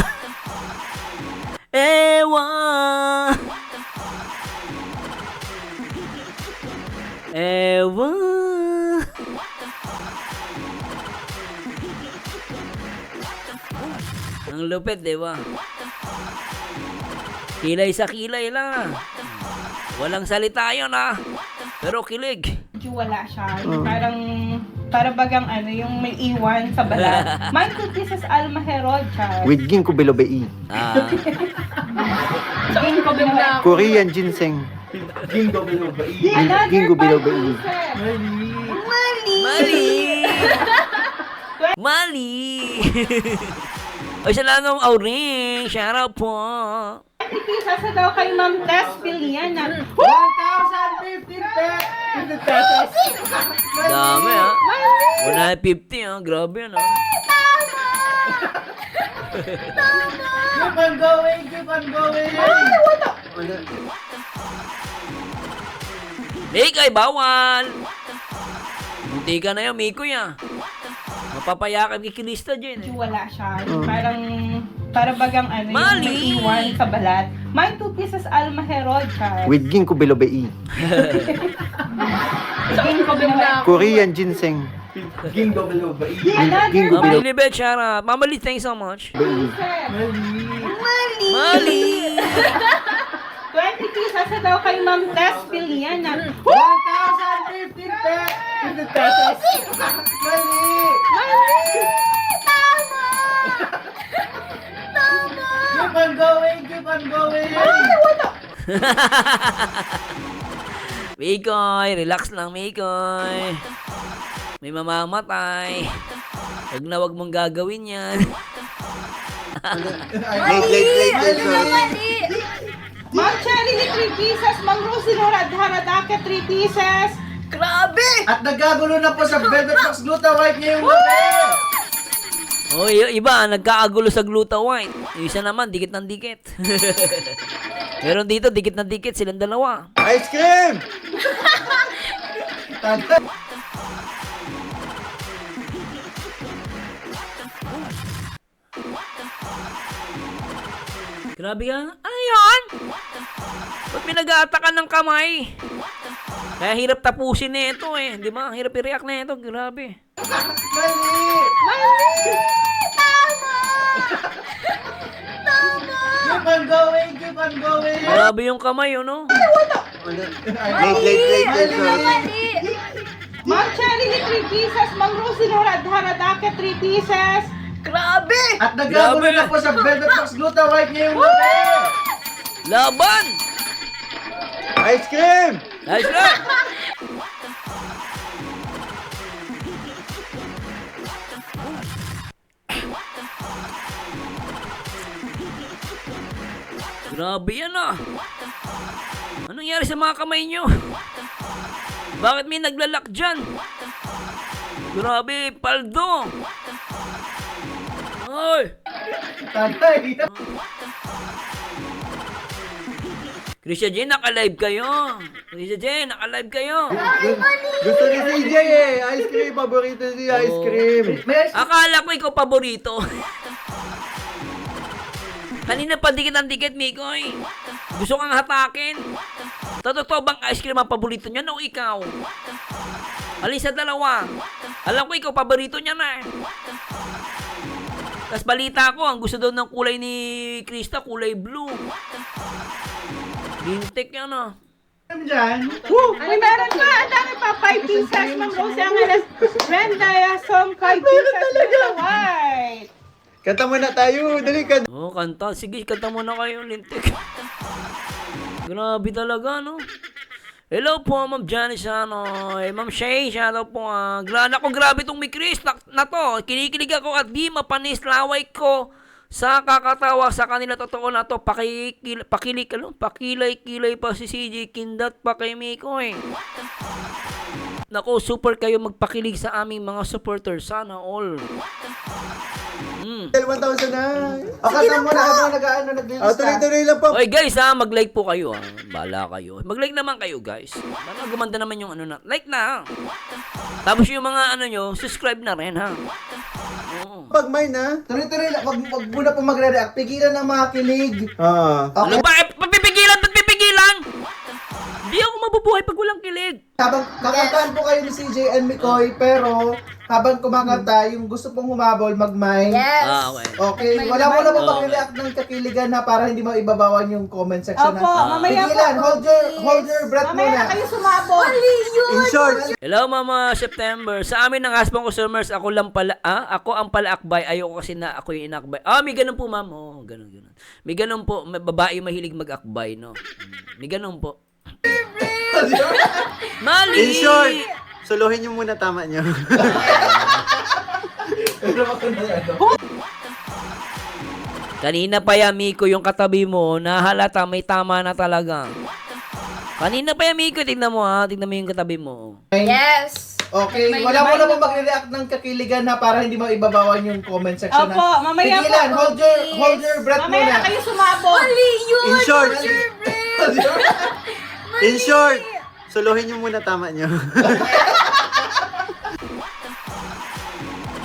Ewan. Ewan. Ang lupit, di ba? Kilay sa kilay lang. Walang salita yun, ah. Pero kilig. Medyo wala siya. Yung para bagang ano, yung may iwan sa balat. Mine to Pieces Alma Herod, Char. With ginkgo biloba. Ah, Tingin ko binaba. Korean ginseng. Gingo biloba. Another Ginkgo 5 biloba. pieces. mali. Mali. Ay, salamat Auring. Shout out po. 20 pieces na daw kay Ma'am Tess Piliana. 1,050 pesos. Dami, ah. 150, ah. Grabe yan, ah. Keep on going, keep on going. Mikoy, bawal. Munti ka na yun, Mikoy, ah. Mapapayakap kay Krista dyan, eh. Medyo wala siya. Yung para bagang ano, yung Mali. may iwan sa balat. Mine 2 pieces Alma Herod, Char. With ginkgo biloba. Tingin ko binaba. Korean ginseng. Gingo biloba. Another Ginkgo Mama biloba. Lilibet, shout out. Mama Lee, thanks so much. pieces. Mali. 20 pieces na daw kay Ma'am Tess Piliana. 1,050 pesos. Keep on going, keep on going. Mikoy, relax lang, Mikoy. May mamamatay. Wag mong gagawin yan. Late. Ma'am Cherry, 3 pieces. Ma'am Rosie Haradake, 3 pieces. At nagkagulo na po sa Velvet Box Gluta White ngayong gabi. Oh, iba, nagkaagulo sa Gluta White. Yung isa naman, dikit ng dikit. Meron dito, dikit ng dikit, silang dalawa. Ice cream! Grabe ka. Ano yun? Ba't pinag-aatakan ng kamay? Kaya hirap tapusin na ito eh. Di ba? Hirap i-react na ito. Grabe. Keep on going, keep on going. Grabe yung kamay, no? Late. Ma'am Cherry, 3 pieces. Ma'am Rosie Haradake, 3 pieces. At nagkagulo na po sa Velvet Box Gluta White ngayong gabi. Laban! Ice cream! Nice lang! Grabe yan ah! Anong nangyari sa mga kamay nyo? Bakit may naglalak dyan? Grabe, paldo! Ay! Tatay. Krisha J, naka-live kayo! Krisha J, naka-live kayo! Gusto ni CJ eh. Ice cream. Paborito niya ice cream. Akala ko ikaw paborito. Kanina pa dikit ang dikit, Mikoy. Gusto kang hatakin. Totoo bang ice cream ang paborito niya o ikaw? Alin sa dalawa? Alam ko ikaw paborito niya na. Tapos balita ko, ang gusto daw ng kulay ni Krista, kulay blue. Lintik yan ah. Diyan. Ay, meron pa. Ang dami pa. 5 pieces. Ma'am Rosie Angeles. Brenda Yasom, 5 pieces. Gluta White. Kanta mo na tayo. Dali ka. Oh, kanta. Sige, kanta mo na kayo, lintik. Grabe talaga, no? Hello po, Ma'am Janice, Ma'am Shay, shoutout po. Grabe tong may Chris na to. Kinikilig ako at di mapanis laway ko sa kakatawa sa kanila. Totoo na to. Pakilay-kilay pa si CJ Kindat pa kay Miko eh. Nako, super kayo magpakilig sa aming mga supporters. Sana all. 1,000 na. Kanta mo na habang naglilista. Tuloy-tuloy lang po. Oy guys mag-like po kayo Bala kayo. Mag-like naman kayo guys. Para gumanda naman yung like na. Tapos yung mga nyo, subscribe na rin ha. Oo. Pag mine na. Tuloy-tuloy lang. Wag muna po magre-react. Pigilan ng mga kilig. Ano ba? Papipigilan? Hindi ako mabubuhay pag walang kilig. Habang kakantahan po kayo ni CJ and Mikoy, pero habang kumakanta, yung gusto pong humabol, mag-mine. Okay. Okay, wala mo na po mag-react ng kakiligan na para hindi mo ibabawan yung comment section. Opo, mamaya po. Pigilan, hold your breath Mamaya muna. na kayo sumabot. In short. Hello Mama September. Sa amin ng husband ko consumers, ako ang palaakbay. Ayoko kasi na ako yung inakbay. May ganun po ma'am. Ganun. May ganun po. May babae mahilig mag-akbay, no? May ganun po. Mali! In short. Suluhin nyo muna, tama nyo. Kanina pa yan, Miko, yung katabi mo, nahalata, may tama na talaga. Kanina pa yan, Miko, tignan mo yung katabi mo. Yes! Okay, May wala mo naman na po mag-react ng kakiligan na para hindi mo ibabawan yung comment section. Opo, mamaya Pigilan, po. hold your breath Mamaya muna. na kayo sumabot. In short. In short. Suluhin nyo muna, tama nyo.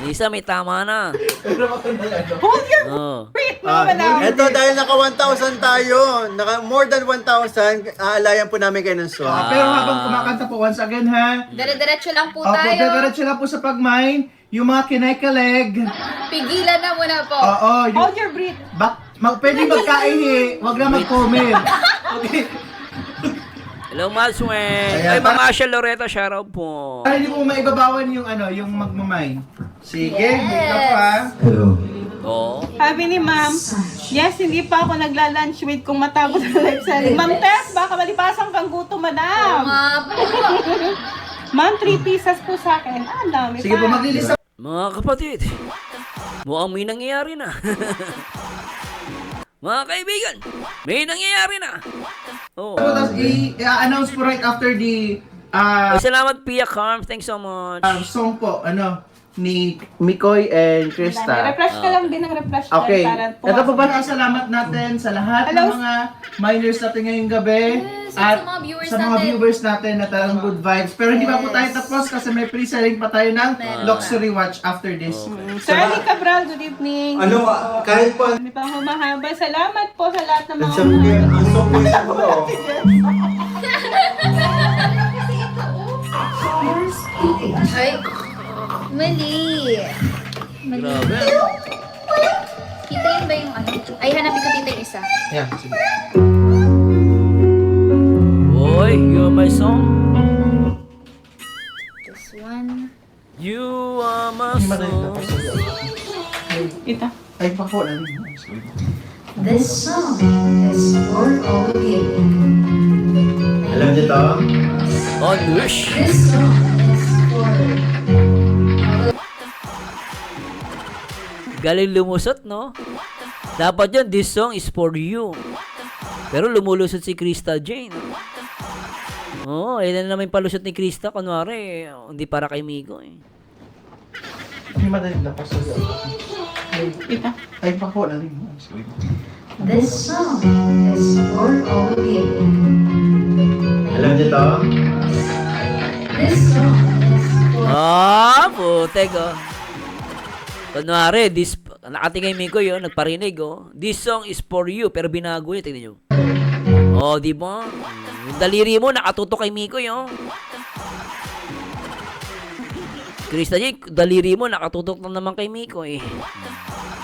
Lisa, may tama na. Hold your Oh. breath, madam. Eto, dahil naka 1,000 tayo, naka more than 1,000, aalayan po namin kayo ng song. Pero habang kumakanta po, once again ha, Dire-diretso lang po opo, tayo. diretso lang po sa pag-mine, yung mga kinakaleg, Pigilan na muna po. oo, Hold your breath. pwede magkaihi, wag na mag-comment. Okay. Hello, Maswen. Ayan, Ay, Mama Asha Loretta, shoutout po. Para hindi mo maibabawan yung yung magmamine. Sige, wait lang po ha. Oo. Sabi ni ma'am, yes, hindi pa ako nagla-lunch with kung matapos ang live selling. Ma'am Tess, baka malipasan kang gutom, madam. Ma'am, 3 pieces po sa akin. Ang dami Sige po, pa. maglilista Mga kapatid, mukhang may nangyayari na. Mga kaibigan, may nangyayari na. Oo. po, tapos i-announce po right after the Salamat, Pia Carm. Thanks so much. song po, ni Mikoy and Krista. Refresh ka lang din ng refresh ka. Okay. Para Ito po ba salamat natin sa lahat ng mga miners natin ngayong gabi Yes, at sa mga viewers sa mga natin. viewers natin na talagang good vibes. Pero hindi pa po tayo tapos kasi may pre-selling pa tayo ng luxury watch after this. Sir Ali Cabral, good evening. Kahit po, Hindi pa humahaba. Salamat po sa lahat ng mga ang song po yung ko. Ay, mali. Grabe. Kita yun ba yung Ay, hanapin ko tita yung isa. Yeah, sige. Boy, you're my song. This one. You are my song. Ito. Ay, pa po lang. This song is for all of you. Alam niyo to? On wish. This song is for Galing lumusot, no? Dapat yan, this song is for you. Pero lumulusot si Krista Jane. Oo, ilan naman yung palusot ni Krista. Kunwari, hindi para kay Miko eh. Hindi madali na pa sa Ito. Ay, pa po lang. This song is for all of you. Alam niyo to? This song is for Putek oh. Kunwari, nakatingay Miko yun, nagparinig oh. This song is for you, pero binago yun, tingnan nyo. Oh, di ba? Yung daliri mo, nakatutok kay Miko yun. Krista J, daliri mo, nakatutok na naman kay Miko eh.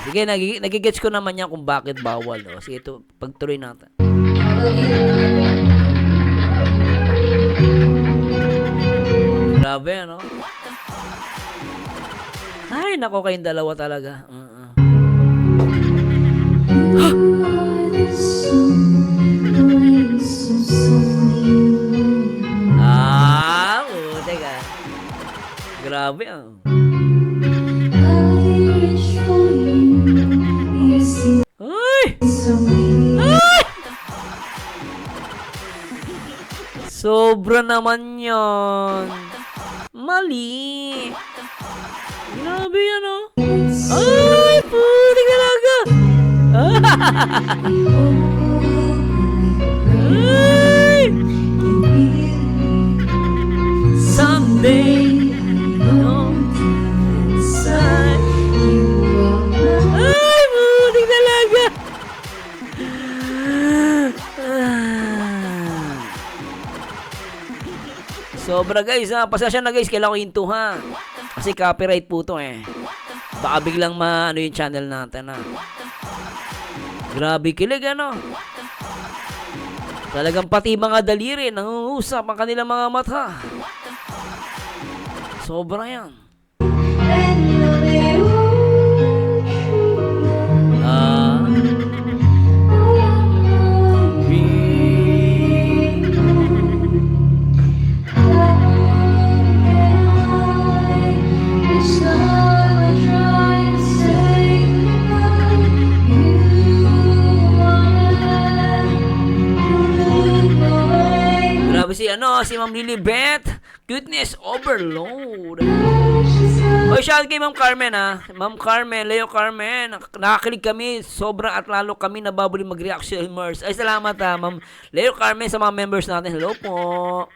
Sige, nagigets ko naman yan kung bakit bawal. Oh. Sige, ito, pagtuloy natin. all of you. Grabe, ano? Ay, nako kayong dalawa talaga. Grabe ah. Ay! Ay! Sobra naman yan. Mali. Grabe yan oh. Ay! Putik talaga. Ay! Someday no inside. Ay! Putik talaga. Sobra guys ha. Pasensya na guys. Kailangan ko into ha. Kasi copyright po to eh. Baka biglang ano yung channel natin ha. Grabe kilig ano. Talagang pati mga daliri nangungusap ang kanilang mga mata. Sobra yan. Grabe si Ma'am Lilibet. Cuteness overload. Oy, shout kay Ma'am Carmen ha. Ma'am Carmen, Leo Carmen. Nakakilig kami. Sobra at lalo kami nababuli mag-reactioners. Ay, salamat ha, Ma'am Leo Carmen sa mga members natin. Hello po.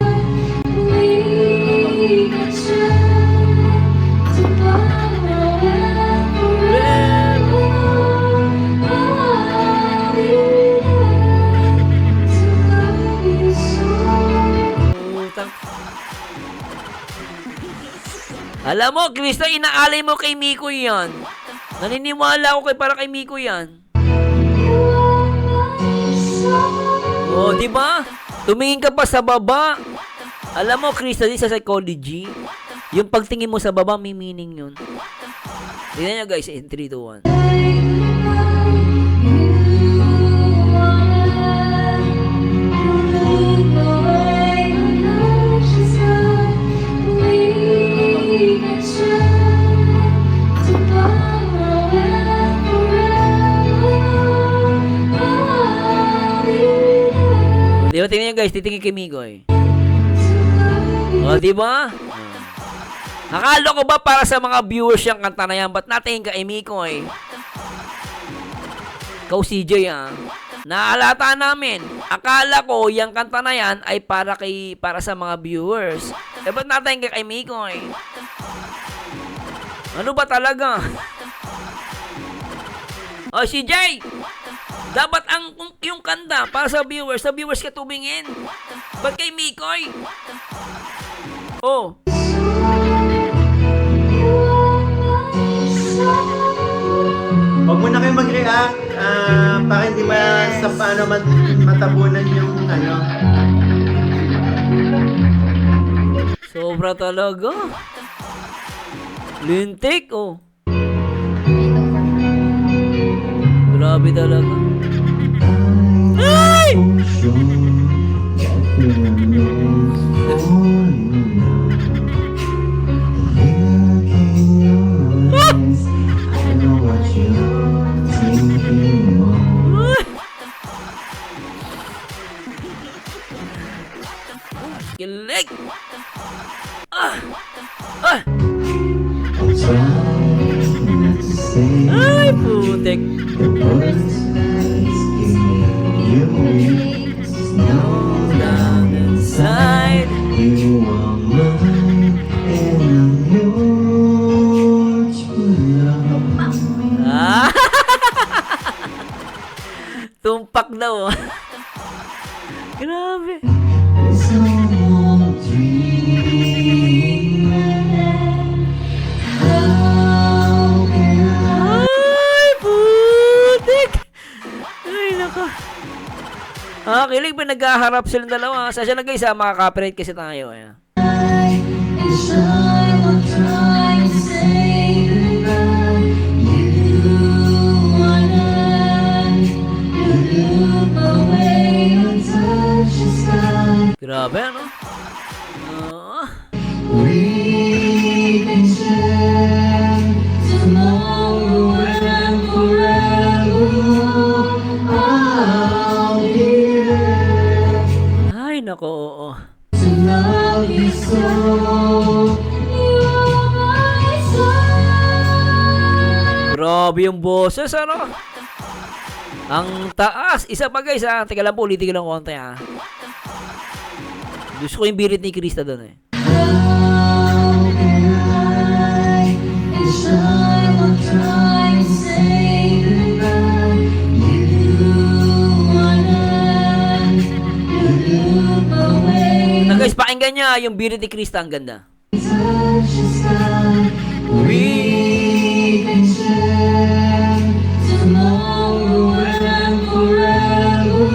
Alam mo, Krista, inaalay mo kay Miko yan. Naniniwala ako para kay Miko yan. Oh, di ba? Tumingin ka pa sa baba. Alam mo, Krista, sa psychology, yung pagtingin mo sa baba, may meaning yun. Tignan nyo guys, in 3, 2, 1. Diba, tingnan nyo guys, titingin kay Migoy. O, diba? Akala ko ba para sa mga viewers yung kanta na yan, ba't natingin kay Migoy? Ikaw CJ ah. Naalata namin, akala ko yung kanta na yan ay para sa mga viewers. Eh, ba't natingin kay Migoy? Ano ba talaga? O, CJ! Dapat yung kanta para sa viewers ka tumingin. Ba't kay Mikoy? Oh. Huwag muna kayo mag-react para hindi matabunan yung ano. Sobra talaga. Lintik, oh. Grabe talaga. Ay! Kilig! Ah! Ah! Ay, putek! Down inside, You are mine and I'm yours for love. ah! Tumpak daw. Grabe. It's all dream. How can I? Ay, putik! Ay, naka. Ah, kilig pa naghaharap silang dalawa. Sasya na guys, makaka-copyright kasi tayo. Ayan. Wish I would try to say goodbye. You wanna look away and touch the sky. Grabe, ano? We've been I'll be there Ay, nako, oo. to love you so. You are my soul. Grabe yung boses, ano? Ang taas. Isa pa guys, ha. Teka lang po, ulitin ko lang konti, ha. Gusto ko yung birit ni Krista doon, eh. How can I shine while trying to say goodbye? You wanna look away, Na guys, pakinggan niya yung birit ni Krista. Ang ganda. touch the sky. We can share tomorrow and forever.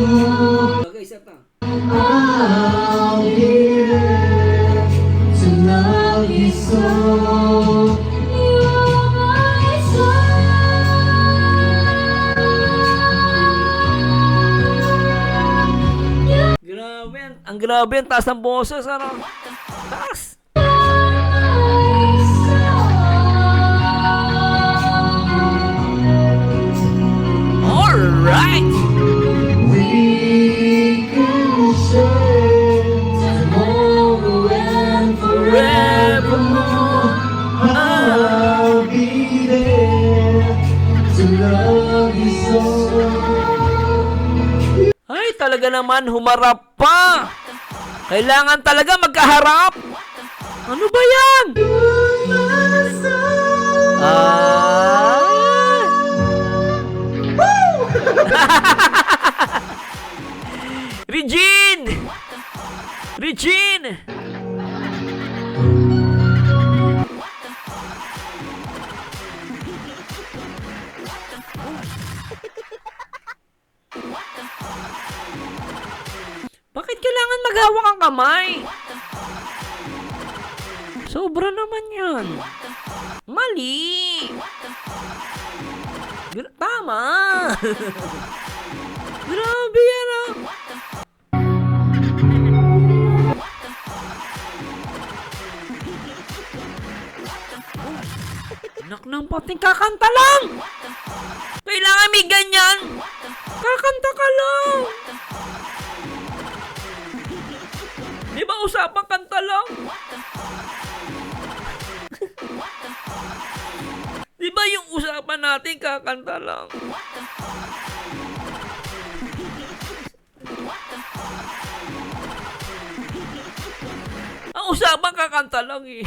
Guys, ito. I'll be there to love you so. You are my soul. Grabe. Ang grabe. Ang taas ng boses, ano? Taas. Alright. We can share tomorrow and forevermore. I'll be there to love you so. Ay, talaga naman, humarap pa. Kailangan talaga magkaharap. Ano ba yan? Ah. Regine! Regine! Bakit kailangan maghawak ang kamay? Sobra naman yan. Mali! Tama! Grabe yan, ah! Anak ng pating kakanta lang! Kailangan may ganyan! Kakanta ka lang! Di ba usapang kanta lang? Di ba yung usapan natin kakanta lang? Ang usapan kakanta lang eh.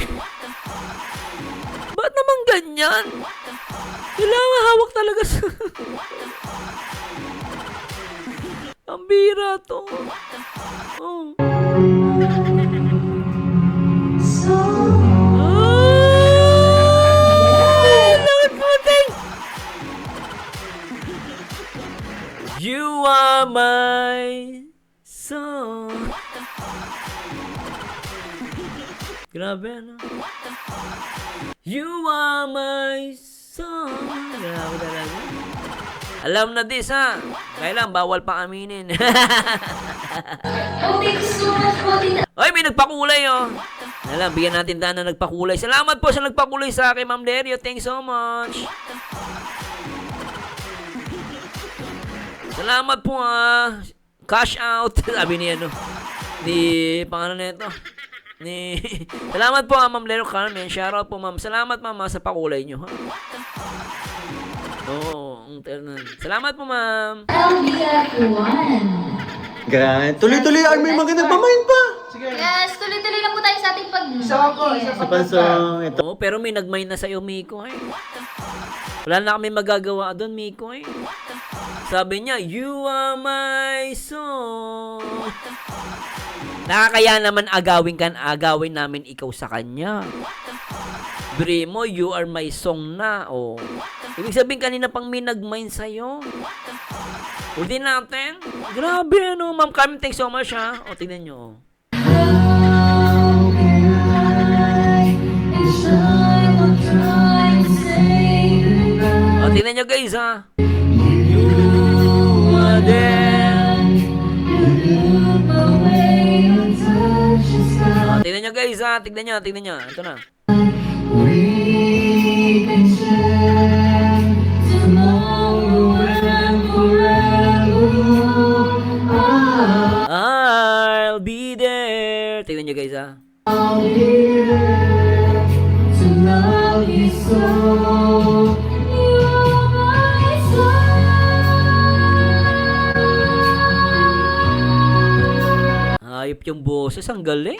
Ba't naman ganyan? Kailangan hawak talaga sa... Ang bira to. Oh. Ay! Lord puting! You are my song. Grabe, ano? You are my song. Grabe talaga. Alam na this, ha? Kailan, bawal pa aminin. Oh, thank you so much po, Tita. Ay, may nagpakulay, oh. Alam, bigyan natin tayo na nagpakulay. Salamat po sa nagpakulay sa akin, Ma'am Lerio. Thanks so much. Salamat po, ha. Cash out. Sabi ni, ano, ni, pangalan na ito. Ni, salamat po, ha, Ma'am Lerio Carmen. Shoutout po, Ma'am. Salamat, Ma'am, sa pakulay nyo, ha. Oo, ang ternan. Salamat po, Ma'am. I'll be at one. Grabe. Tuloy-tuloy. Ay, may mga nagmamain pa. Yes, tuloy-tuloy na po tayo sa ating pag... Isa po, isa Sa pa. pansong ito. Oo, pero may nagmay na sa'yo, Miko, eh. Wala na kami magagawa doon, Miko, eh. Sabi niya, you are my song. Nakakaya naman agawin namin ikaw sa kanya. Brimo, you are my song na, oh. Ibig sabihin kanina pang may nag-mind sa'yo. Ulitin natin. Grabe, ano, Ma'am Carmen, thanks so much, ha. O, tingnan nyo, oh. O, tingnan nyo, guys, ha. You are there. O, tingnan nyo, guys, ha. Tingnan nyo. Ito na. We can share tomorrow and yung boses. Ang galing.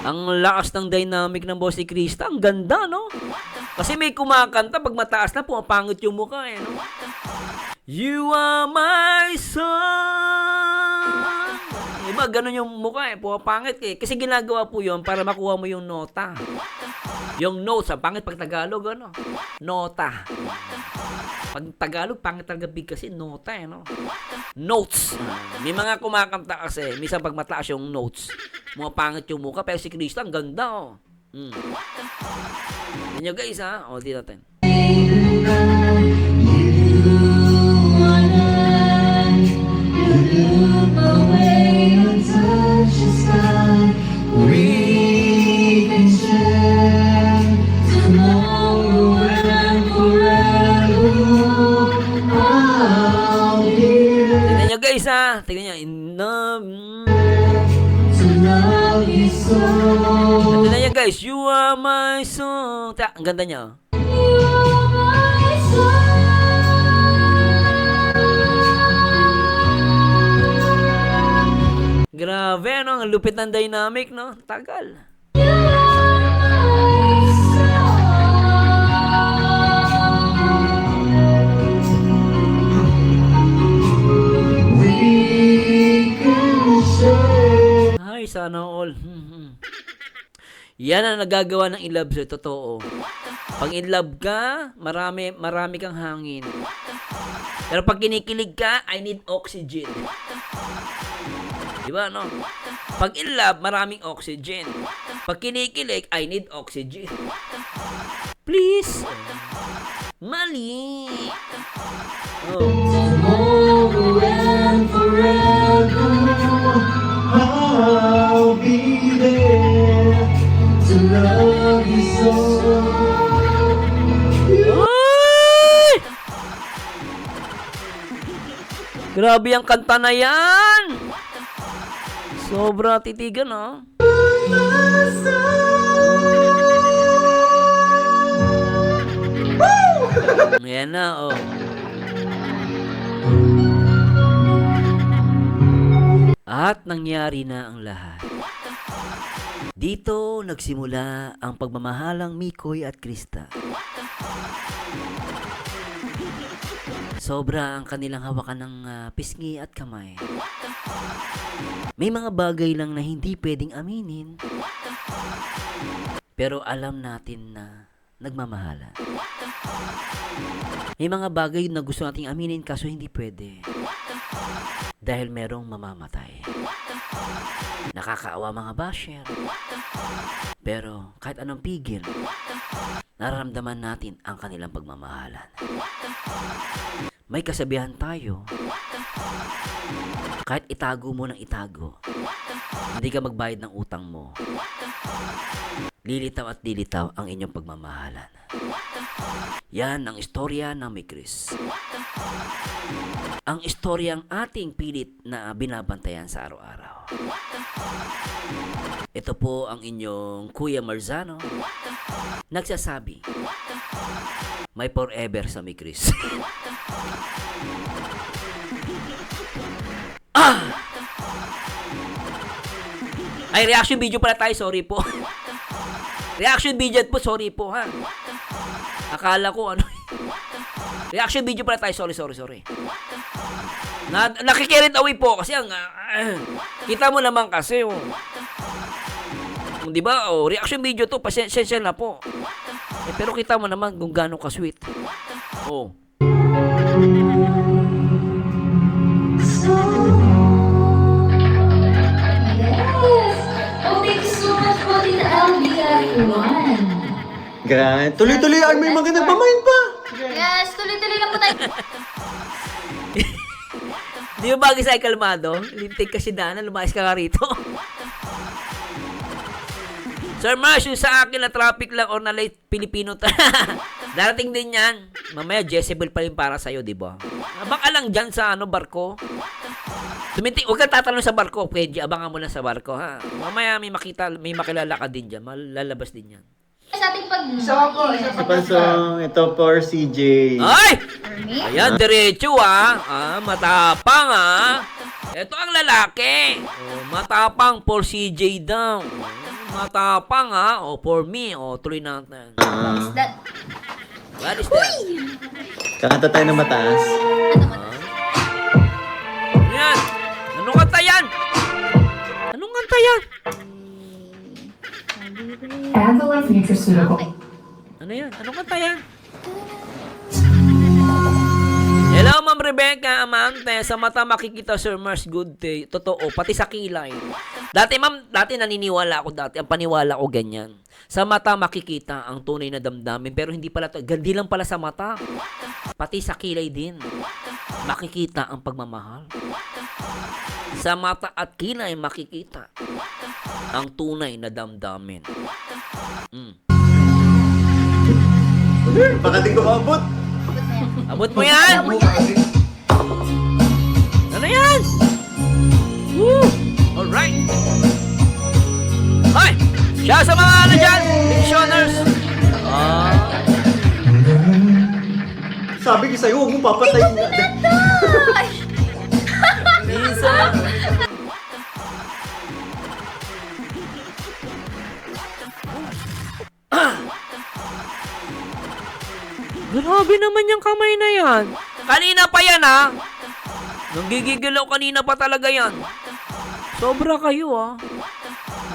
Ang lakas ng dynamic ng boss ni Krista. Ang ganda, no? Kasi may kumakanta, pag mataas na, pumapangit yung mukha, eh, no? You are my song. Iba, ganun yung mukha, eh. Pumapangit, eh. Kasi ginagawa po yun para makuha mo yung nota. Yung notes, ang pangit pag Tagalog, ano? Nota. Pag Tagalog, pangit talaga big kasi nota, eh, no? Notes. May mga kumakanta kasi, minsan pag mataas yung notes, mga pangit yung mukha, pero si Krista, ang ganda, oh. Yan nyo guys, ha? O, di natin. Tignan nyo guys, ha? Tignan nyo. Tignan nyo guys. You are my song. Ang ganda niya, oh. Grabe, no? Ang lupit ng dynamic, no? Tagal. Ay, sana all. Yan ang nagagawa ng in-love sa totoo. Pag in-love ka, marami kang hangin. Pero pag kinikilig ka, I need oxygen. Diba, no? Pag in love, maraming oxygen. Pag kinikilig, I need oxygen. Please. Mali. Tomorrow and forever, I'll be there to love you so. Ay! Grabe ang kanta na yan. Sobra titigan, ha? Ayan na, oh. At nangyari na ang lahat. Dito nagsimula ang pagmamahalang Mikoy at Krista. Sobra ang kanilang hawakan ng pisngi at kamay. May mga bagay lang na hindi pwedeng aminin. Pero alam natin na nagmamahalan. May mga bagay na gusto nating aminin kaso hindi pwede. Dahil merong mamamatay. Nakakaawa mga basher. Pero kahit anong pigil, nararamdaman natin ang kanilang pagmamahalan. May kasabihan tayo, kahit itago mo ng itago, hindi ka magbayad ng utang mo. Lilitaw at lilitaw ang inyong pagmamahalan. Yan ang istorya ng may Chris. Ang istoryang ating pilit na binabantayan sa araw-araw. Ito po ang inyong Kuya Marzano, nagsasabi, may forever sa may Chris. Ay, reaction video pala tayo, sorry po. Reaction video po, sorry po, ha. Akala ko ano. Reaction video pala tayo, sorry. Nakikirit away po kasi ang kita mo naman kasi, oh. Di ba? Oh, reaction video to, pasensya na po. Pero kita mo naman kung gaano ka-sweet. Oh. Grabe. Tuloy-tuloy ang may mga nagmamain pa. Yes, tuloy-tuloy lang po tayo. Di ba bagay sa kalmado? Lintik kasi dana, lumayas ka nga rito. Sir Marsh, yung sa akin na traffic lang or na late Pilipino darating din yan. Mamaya Jezebel pa rin para sa'yo, di ba? Baka lang dyan sa barko. Huwag kang tatanong sa barko, pwede, abangan mo lang sa barko, ha? Mamaya may makilala ka din dyan, malalabas din yan. Sa ating pag... Sa pansong, ito for CJ. Ay! Ayan, diretso, ha? Matapang, ha? Ito ang lalaki. Oh, matapang for CJ daw. Matapang ha. O for me. O tuloy natin. That, What is that? Kakanta tayo ng mataas. Yan. Anong kanta yan? Anong kanta yan? Herbalife Nutraceutical. Ano yan? Anong kanta yan? Hello, Ma'am Rebecca Amante. Sa mata makikita, Sir Mars, good day. Totoo, pati sa kilay. Dati, ma'am, naniniwala ako dati. Ang paniwala ko ganyan. Sa mata makikita ang tunay na damdamin. Pero hindi pala to. Gandi lang pala sa mata. Pati sa kilay din. Makikita ang pagmamahal. Sa mata at kilay makikita ang tunay na damdamin. Baka di ko maabot. Abot mo yan! Ano yan? Woo! Alright! Hoy! Siya sa mga ano dyan! Pensioners! Sabi ko sa'yo, huwag mo papatayin nga. Lisa! Grabe naman yung kamay na yan. Kanina pa yan ha. Nanggigigil ako kanina pa talaga yan. Sobra kayo ha.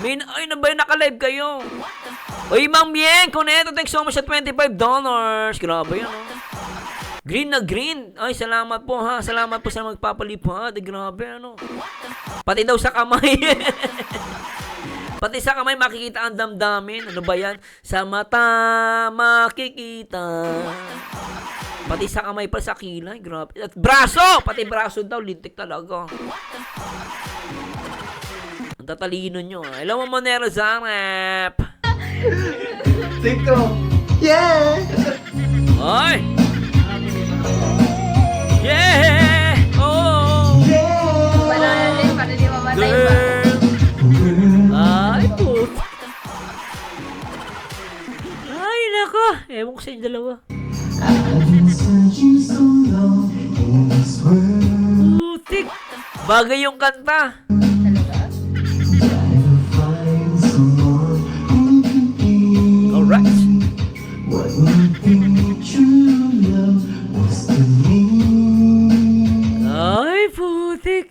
Ay, na ba yung naka-live kayo? Uy, Ma'am Bien, Kuneto, thanks so much at $25. Grabe yan ha. Green na green. Ay, salamat po ha. Salamat po sa magpapalipad. Grabe ano. Pati daw sa kamay. Pati sa kamay makikita ang damdamin. Ano ba yan? Sa mata makikita. Pati sa kamay pa sa kilay. Grabe. At braso! Pati braso daw. Lintik talaga. Ang tatalino nyo. Hello, Monero Zanep. TikTok. Yeah! Ay! Yeah! Oh! wala natin para di mamatay ba? Girl! Ay, put. Ay, nako. Ewan ko sa inyo dalawa. Putik. Bagay yung kanta. Alright. Ay, putik.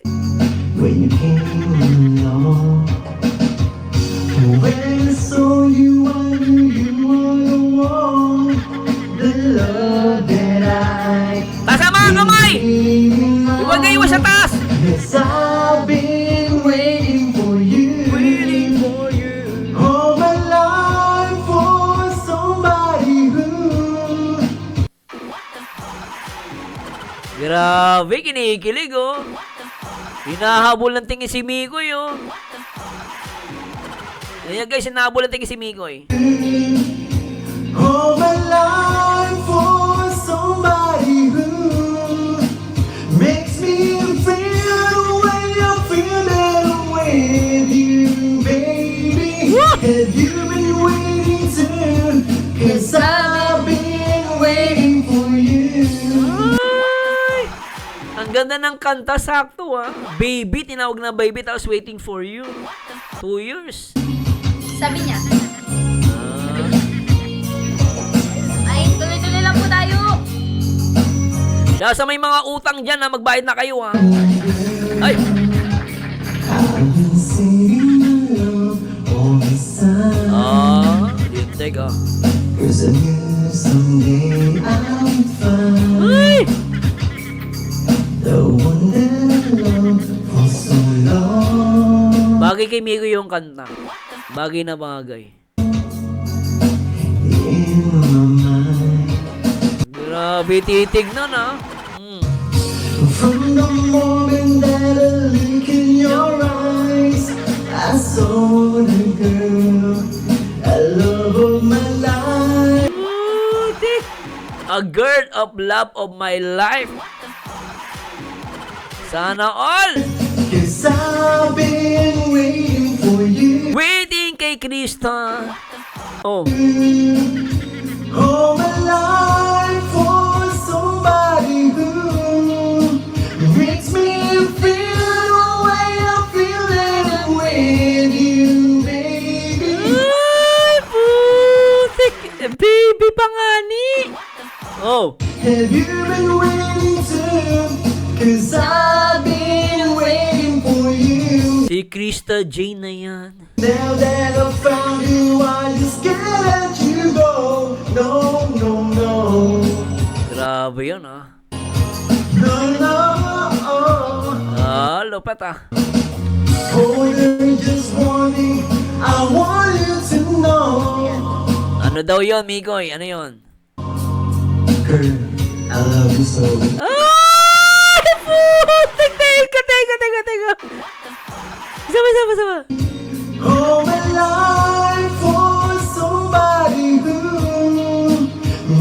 When you came along, when I saw you, I knew you were the one, the love that I Taas ang mga kamay! Iwag kayo sa taas! yes, I've been waiting for you, all my life for somebody who Grabe, kinikilig oh. Hinahabol ng tingin si Mikoy oh. Ayan guys, hinahabol ng tingin si Mikoy. all my life for somebody who makes me feel the way I feel that with you, baby. Have you been waiting too? 'Cause I've been waiting for you. Ay! Ang ganda ng kanta, sakto ah. Baby, tinawag na baby, tapos waiting for you. 2 years. Sabi niya. Ay, tuloy-tuloy lang po tayo. Siya sa may mga utang dyan na magbayad na kayo ah. Ay! I've been singing love all this time. Lintik ah. 'Cause I knew someday I'd find Ay! the one that I loved for so long. Bagay kay Miko yung kanta. Bagay na bagay. In my mind, Grabe, titignan ah. from the moment that I look in your eyes, I saw the girl I love of my life. Putik! A girl of love of my life. Sana all. 'Cause I've been waiting for you. Waiting kay Krista. Oh. All my life for somebody who makes me feel 'Cause I've been waiting for you. Si Krista Jane na yan. Now that I found you, I just can't let you go. No, no, no. Grabe yun, ah. No, no. Ah, lupat, ah. Oh, you're just warning. I want you to know. Ano daw yun, Mikoy? Ano yun? Girl, I love you so. Ah! Teka. Sama. Oh, my life for somebody who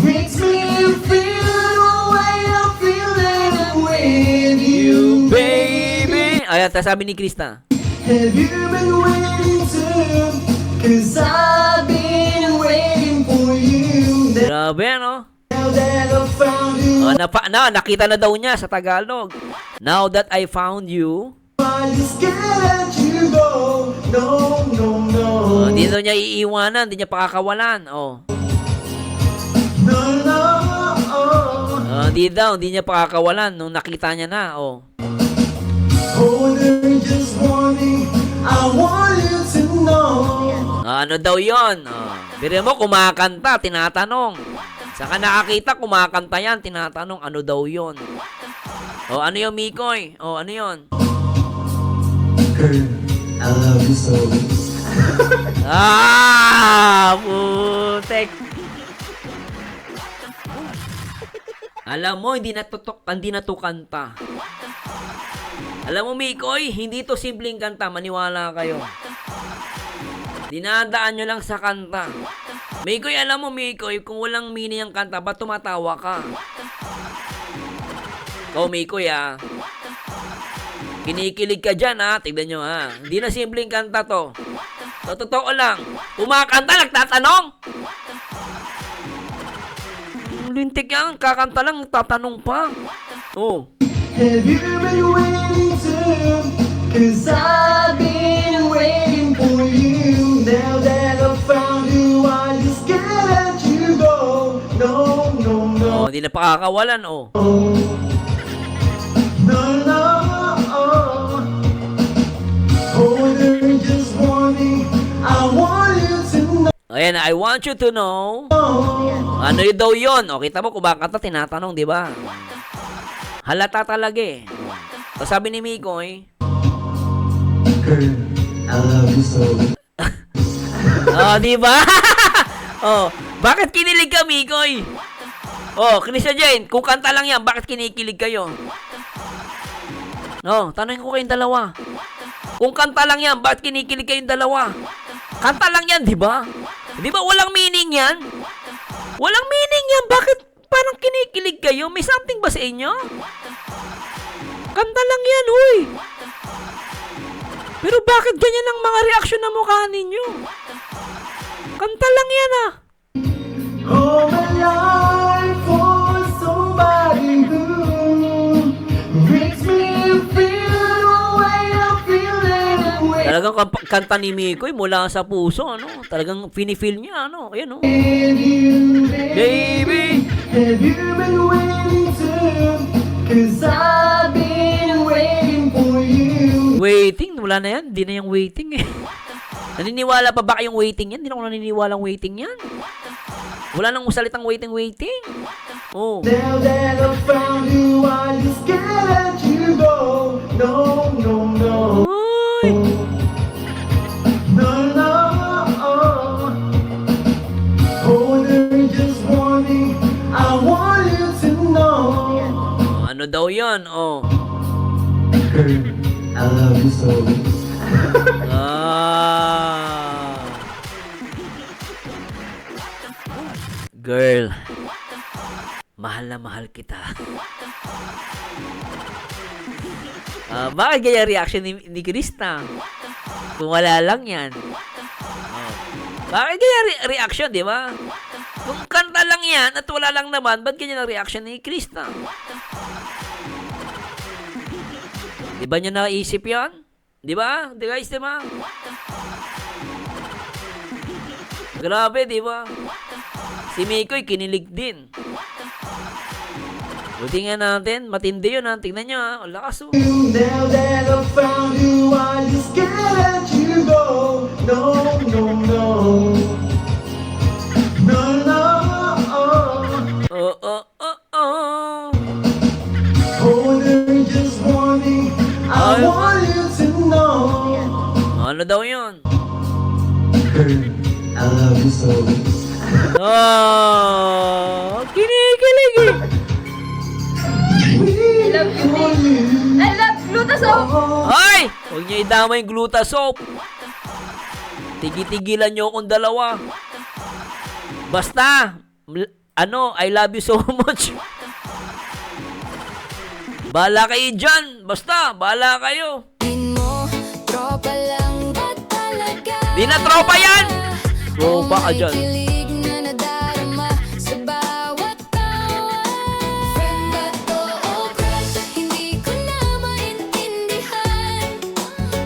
makes me feel the way I'm feeling with you, Baby! Ayan, sabi ni Krista. Have you been waiting too? 'Cause I've been waiting for you. Grabe, ano? Now that I found you, Nakita na daw niya sa Tagalog. Now that I found you. I just can't let you go. No, no, no. Hindi daw niya iiwanan, hindi niya pakakawalan. Oh. No, no. Hindi niya pakakawalan nung nakita niya na. Oh. Oh, they're just warning. I want you to know. Ano daw yon? Bire mo, kumakanta, tinatanong. Saka nakakita, kumakanta yan, tinatanong, ano daw yon? O, ano yung Mikoy? O, ano yon? Girl, I love you so. Putek. Alam mo, hindi na to kanta. Alam mo, Mikoy, hindi to simpleng kanta, maniwala kayo. Dinadaan nyo lang sa kanta. Mikoy, alam mo, Mikoy, kung walang meaning ang kanta, ba't tumatawa ka? Ikaw, Mikoy, ah. Kinikilig ka dyan, ha? Tignan nyo, ha? Hindi na simpleng kanta to. Totoo lang. Kumakanta, nagtatanong. Lintik yan, kakanta lang, tatanong pa. Oh. Have you been waiting too? 'Cause I've been waiting for you. Now that I found you, I just can't let you go. No, no, no. Oh, hindi na pakakawalan, oh. No, no. Oh, they're just warning. I want you to know. Ayan, I want you to know. Ano yun daw yun? O, kita mo, kumakanta, tinatanong, di ba? Halata talaga eh. So, sabi ni Mikoy, Girl, I love you so. oh, di ba? Oh, bakit kinilig ka, Mikoy? Oh, Krista Jane, kung kanta lang yan, bakit kinikilig kayo? No, tanongin ko kayong dalawa. Kung kanta lang yan, bakit kinikilig kayong dalawa? Kanta lang yan, di ba? Di ba walang meaning yan? Walang meaning yan, bakit parang kinikilig kayo? May something ba sa inyo? Kanta lang yan, huy. Pero bakit ganyan ang mga reaksyon na mukha ninyo? Kanta lang yan, ah. Oh, my life for somebody who makes me feel the way I'm feeling with Talagang kanta ni Mikoy mula sa puso, ano? Talagang feel niya, ano? Ayan, oh. you, Baby! Have you been waiting too? 'Cause I've been waiting for you. Waiting? Wala na yan. Hindi na yung waiting, eh. Naniniwala pa ba kayong waiting yan? Hindi na ako naniniwala ang waiting yan. Wala nang salitang waiting. Oh. Now that I found you, I just can't let you go. No, no, no. Uy! No, no. Oh, they're just warning. I want you to know. Ano daw yun? Oh. Girl, I love you so. Girl, mahal na mahal kita. Bakit ganyan reaction ni Krista? Kung wala lang yan. Oh. Bakit ganyan reaction, di ba? Kung kanta lang yan at wala lang naman, ba't ganyan ang reaction ni Krista? Di ba niya naisip yan? Di ba? Di guys, di ba? Grabe, di ba? Si Mikoy kinilig din. Buti nga natin, matindi yun ha. Tingnan nyo ha. Ang lakas oh. Now that I found you, I just can't let you go. No, no, no. No, no. Oh. More than just wanting, I Ay. want you to know. Ano daw yun? Girl, I love you so. Kinikilig eh. I love Glutasol! Ay! Huwag niyo idama yung Glutasol. Tigi-tigilan niyo akong dalawa. Basta, I love you so much. Bahala kayo dyan. Basta, bahala kayo. mo, tropa lang ba talaga? Di na tropa yan. Tropa ka dyan. Kilig na nadarama sa bawat tawa. Friend ba to o crush? Hindi ko na maintindihan.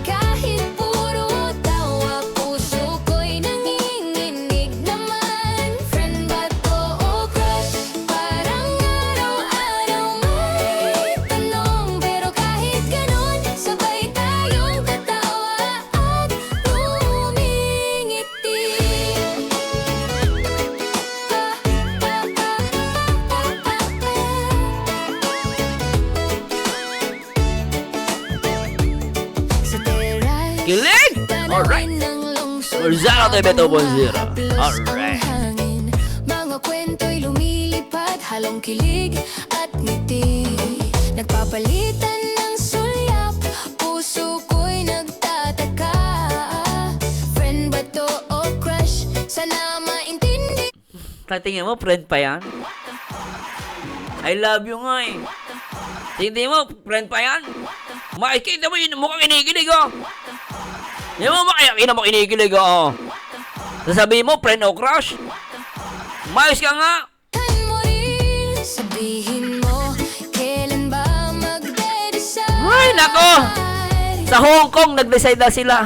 Kahit puro tawa, puso ko'y nanginginig naman. Friend ba to o crush? Parang araw-araw may tanong. Pero kahit ganon, sabay tayong tatawa at tumingiti. Sa teray, Kilig! Alright. Rizal TV 2.0. Alright. Mga kwento'y lumilipad, halong kilig at ngiti. Nagpapalitan ng sulyap, puso ko'y nagtataka. Friend ba to o crush? Sana maintindi. Tingin mo, friend pa yan? I love you nga eh. Tingin mo, friend pa yan? Makikita mo yun, mukhang kinikilig oh. Hindi mo makikita mo kinikilig oh. Sasabihin mo, friend o crush? Mayos ka nga. Kan mo rin, sabihin mo, kailan ba magde-decide? Ay, nako! Sa Hong Kong, nag-decide na sila.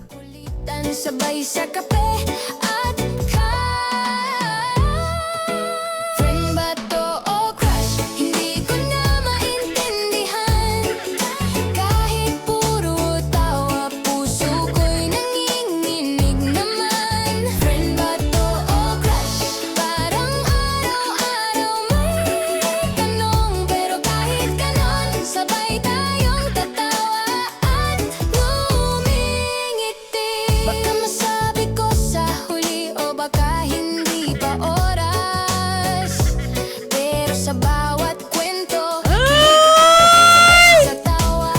Kulitan sabay sa kape at kain. Friend ba to o crush? Hindi ko na maintindihan. Kahit puro tawa, puso ko'y nanginginig naman. Friend ba to o crush? Parang araw-araw may tanong. Pero kahit ganon, sabay tayong tatawa at ngumingiti. Baka masabi ko sa huli o baka hindi pa oras. Pero sa bawat kwento, sa tawa,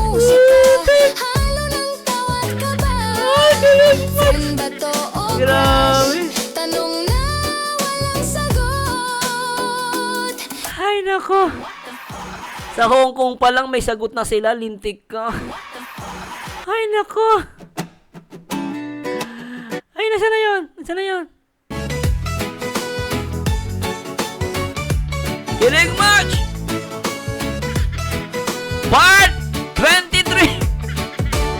musika, halo ng tawa't kaba. Friend ba to o Grabe. crush? Tanong na walang sagot. Ay, nako. Sa Hong Kong pa lang may sagot na sila, lintik ka. Ay, nako. Ay, nasa na yun? Nasa na yun? Kilig Match! Part 23!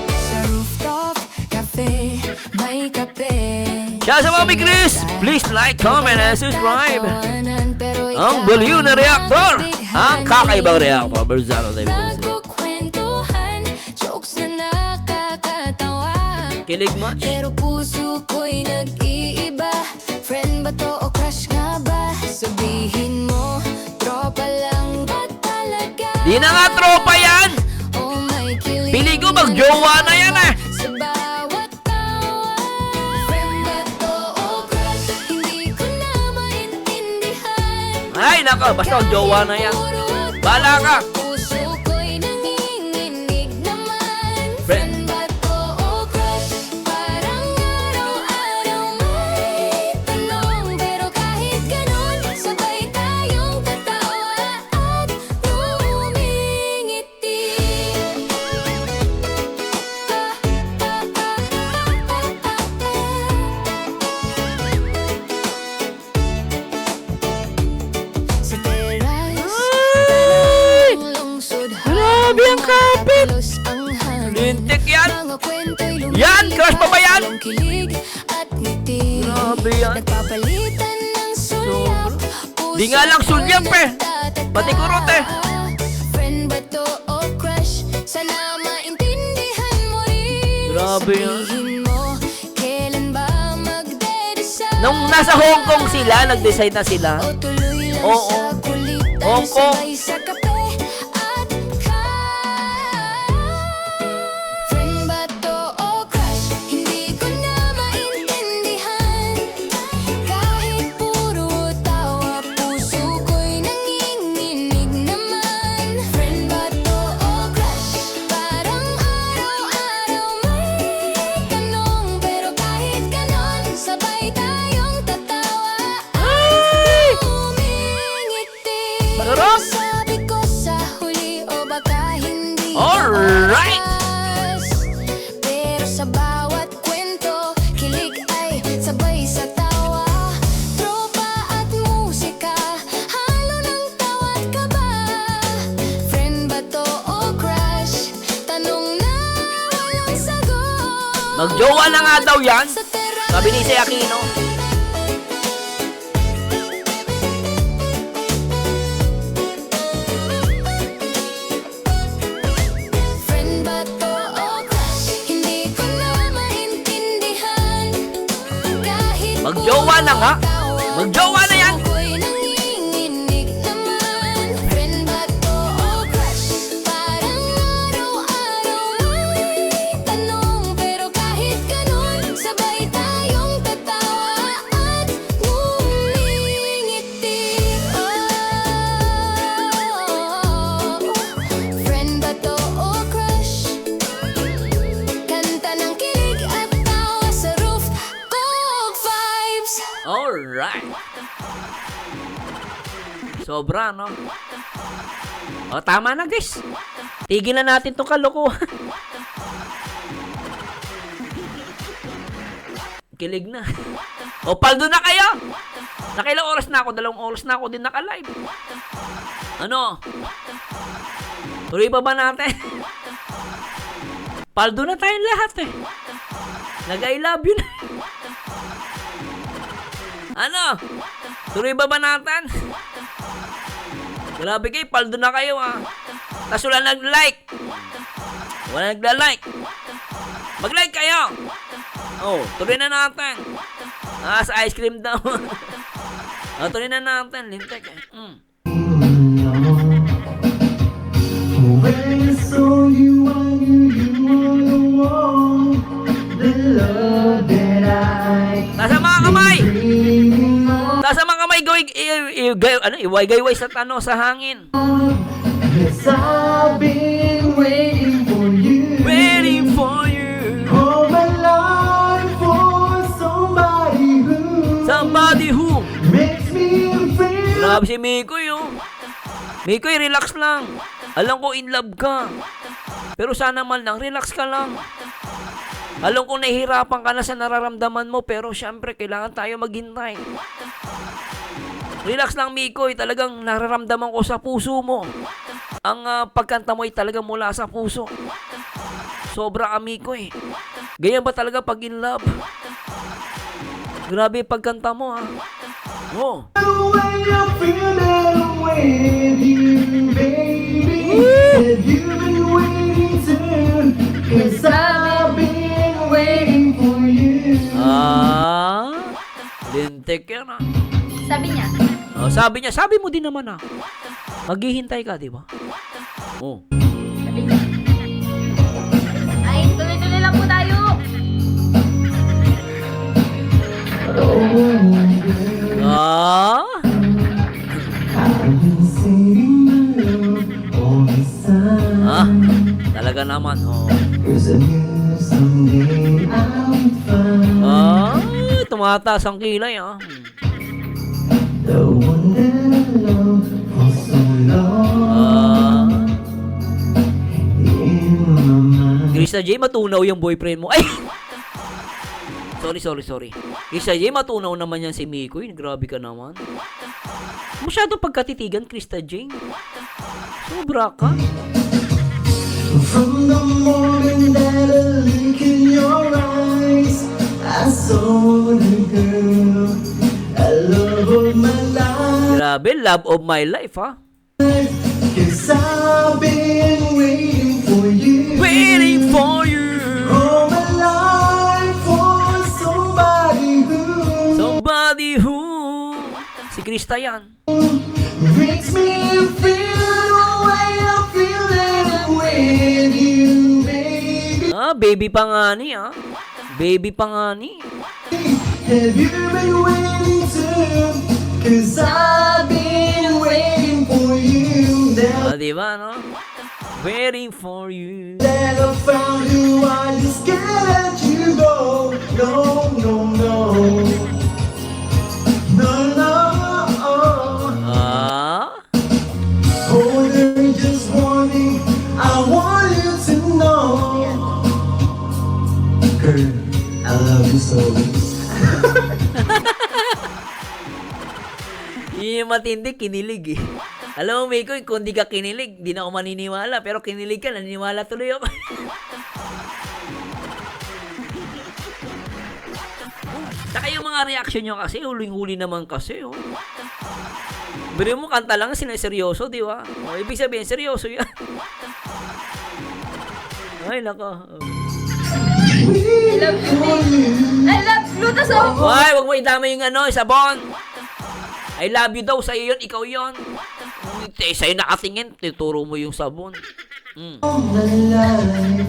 Sa rooftop cafe, may kape. Siya sa Mami Chris! Please like, comment, and subscribe! Ang baliw na reaktor! Ang kakaibang reaktor! Berzano TV. Nagkukwentuhan, jokes na nakakatawa. Kilig Match? Pero puso ko'y nag-iiba. Friend ba to o crush nga ba? Sabihin mo, tropa lang ba talaga? Di na nga tropa yan! Oh, may kilig Pili ko mag-jowa na yan eh! sa bawat tawa. Friend ba to o crush? Hindi ko na maintindihan. Ay, nako! Basta mag-jowa na yan! Bahala ka! Puso ko'y nanginginig naman. Friend. Friend ba to o crush? Parang araw-araw may tanong. Pero kahit ganon, sabay tayong tatawa at ngumingiti. Sa terrace, Ay! lungsod, Grabe ang kapit! halos ang hangin. Lintik yan! Mga kwento'y Yan! Crush pa ba yan? lumilipad, kilig at ngiti. Grabe yan! Nagpapalitan ng sulyap, Di nga lang sulyap eh. Pati kurot eh. Friend ba to o crush? Sana maintindihan mo rin. Grabe yan. Sabihin mo, kailan ba magdedesisyon? Nung nasa Hong Kong sila, nag-decide na sila. O tuloy lang Oo. sa kulitan, Hong Kong. sabay sa kape at friend ba to o crush? Hindi ko na maintindihan. Kahit puro tawa, puso ko'y nanginginig naman. Friend ba to o crush? Parang araw-araw may tanong, pero kahit ganon, sabay tayong tatawa at umingiti. Sarap! Sabi ko sa huli, o baka hindi Alright! oras. Pero sa bawat kwento, kilig ay sabay sa tawa. Tropa at musika, halo ng tawa't kaba. Friend ba to o crush? Tanong na walang sagot. Magjowa na nga daw yan. Sa tera- Sabi ni Isay Aquino. Friend ba to o crush? Hindi ko na maintindihan. Kahit Magjowa na nga. Magjowa na yan. ako'y nanginginig naman. Friend ba to o crush? Parang araw-araw may tanong, pero kahit ganun, sabay tayong tatawa at ngumingiti. Friend ba to o crush? Kanta ng kilig at tawa sa roof, Coke vibes. Alright. Sobra, no? O, tama na, guys. Tigil na natin itong kalokohan. Kilig na. O, paldo na kayo! Nakailang oras na ako? 2 oras na ako din naka-live. Ano? Tuloy pa ba natin? Paldo na tayong lahat eh. Nag-I love you na. Ano? Tuloy ba natin? Grabe kayo, paldo na kayo ah. Tapos wala nag-like. Wala nagla-like. Mag-like kayo. Oh, tuloy na natin. Sa ice cream daw. Tuloy na natin. Lintek eh. When I saw you, I knew you were the one. The love that I Taas ang mga kamay! dreamed of. Taas ang mga kamay, iway-gayway sa sa hangin. Yes, I've been waiting for you. Waiting for you. All my life for somebody who Makes me feel. Grabe si Mikoy, oh. Mikoy, relax lang. Alam ko in love ka. Pero sana man lang, relax ka lang. Alam ko nahihirapan ka na sa nararamdaman mo, pero syempre, kailangan tayo maghintay. Relax lang, Mikoy. Talagang nararamdaman ko sa puso mo. Ang pagkanta mo ay talagang mula sa puso. Sobra ka, Mikoy. Ganyan ba talaga pag in love? Grabe yung pagkanta mo, ha? Oh. The way I feel that I'm with you, baby. That you've been waiting too. 'Cause I've been waiting for you. Lintek yan, ha? Sabi niya, Oh, sabi mo din naman, ha? Maghihintay ka, di ba? Oh. sabi niya. Ay, tuloy-tuloy lang po tayo. I've been singing you all this time. Talaga naman, oh. 'Cause I knew someday I'd find Tumataas ang kilay, ah. the one that I loved for so long. In my mind. Krista J, matunaw yung boyfriend mo. Ay! Sorry. Krista J, matunaw naman yan si Mikoy. Grabe ka naman. Masyadong pagkatitigan, Krista J. Sobra ka. From the moment that I look in your eyes, I saw the girl I love of my life. Grabe, love of my life, ha? Cause I've been waiting for you. Waiting for you. All my life for somebody Somebody who... Si Krista yan. makes me feel the way I feel when I'm with you, baby. Baby Pangani, Baby Pangani. Have you been waiting too? Cause I've been waiting for you. Now Diba, no? Waiting for you. that I found you, I just can't let you go. No, no, no. No, no. Oh, they're just warning. I want you to know. Girl, I love you so. yun yung matindi, kinilig eh. Alam mo, Miko, kung di ka kinilig, di na ako maniniwala. Pero kinilig ka, naniniwala tuloy ako. Saka yung mga reaction nyo kasi, huling-huli naman kasi, oh. Biro mo, kanta lang, sinaseryoso, di ba? O, ibig sabihin, seryoso yan. Ay, nako. I love Glutasol. Ay, wag mo idama yung sabon. I love you daw, sa'yo yun, ikaw yun. Sa'yo nakatingin, tuturo mo yung sabon. All my life,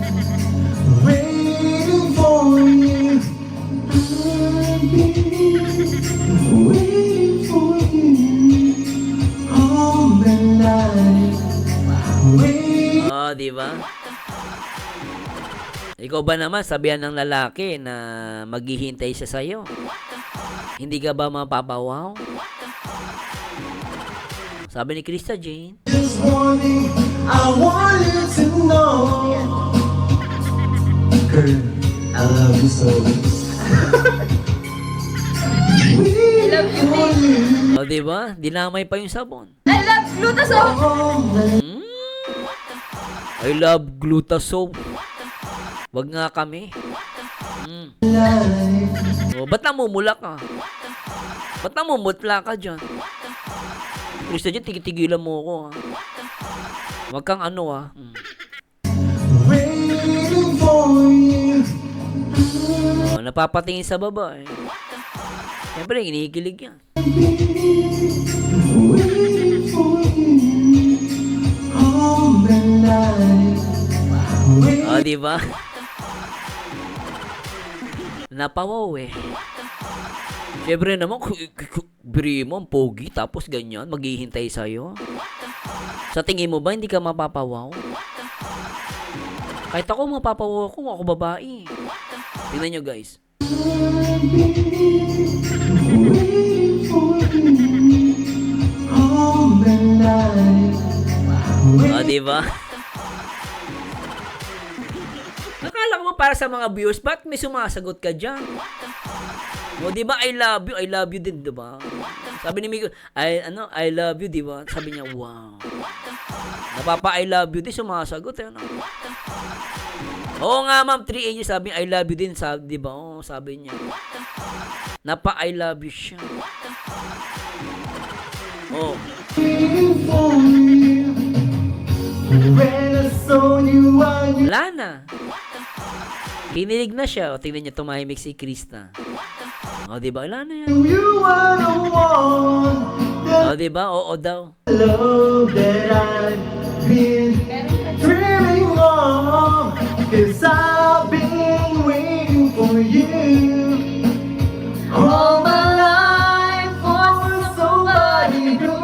waiting for you. I've been waiting for you. All my life, waiting. Di ba? Ikaw ba naman, sabihan ng lalaki na maghihintay siya sa'yo? Hindi ka ba mapapawaw? Sabi ni Krista Jane. Just warning, I want you to know. Girl, I love you so. Waiting for you. Di ba? Dinamay pa yung sabon. I love Glutasol. All my I love Glutasol. Wag nga kami. life. Ba't namumula ka? Ba't namumutla ka dyan? Krista dyan, tigilan mo ako, ha? Wag kang Waiting for you. Napapatingin sa baba, eh. Siyempre, inikilig yan. Waiting for you. All my life. Di ba? Napawaw, eh. Siyempre naman, biri mo, ang pogi, tapos ganyan, maghihintay sa'yo. Sa tingin mo ba, hindi ka mapapawaw? Kahit ako, mapapawaw ako babae. Tingnan nyo, guys. Waiting for you. All my life. Di ba? Akala ko para sa mga viewers, ba't may sumasagot ka dyan? Di ba, I love you din, di ba? Sabi ni Miko, I love you, di ba? Sabi niya, wow. I love you din, sumasagot, eh, no? Oo nga, ma'am, 3 ages, sabi I love you din, di ba? Oo, sabi niya. I love you siya. Oh. Waiting for you. When I saw you, I knew. Wala na. Kinilig na siya. O, tingnan niya, tumahimik si Krista. O, diba? Wala na yan. You are the one. O, diba? Oo daw. Love that I've been dreaming of. 'Cause I've been waiting for you. All my life for somebody new.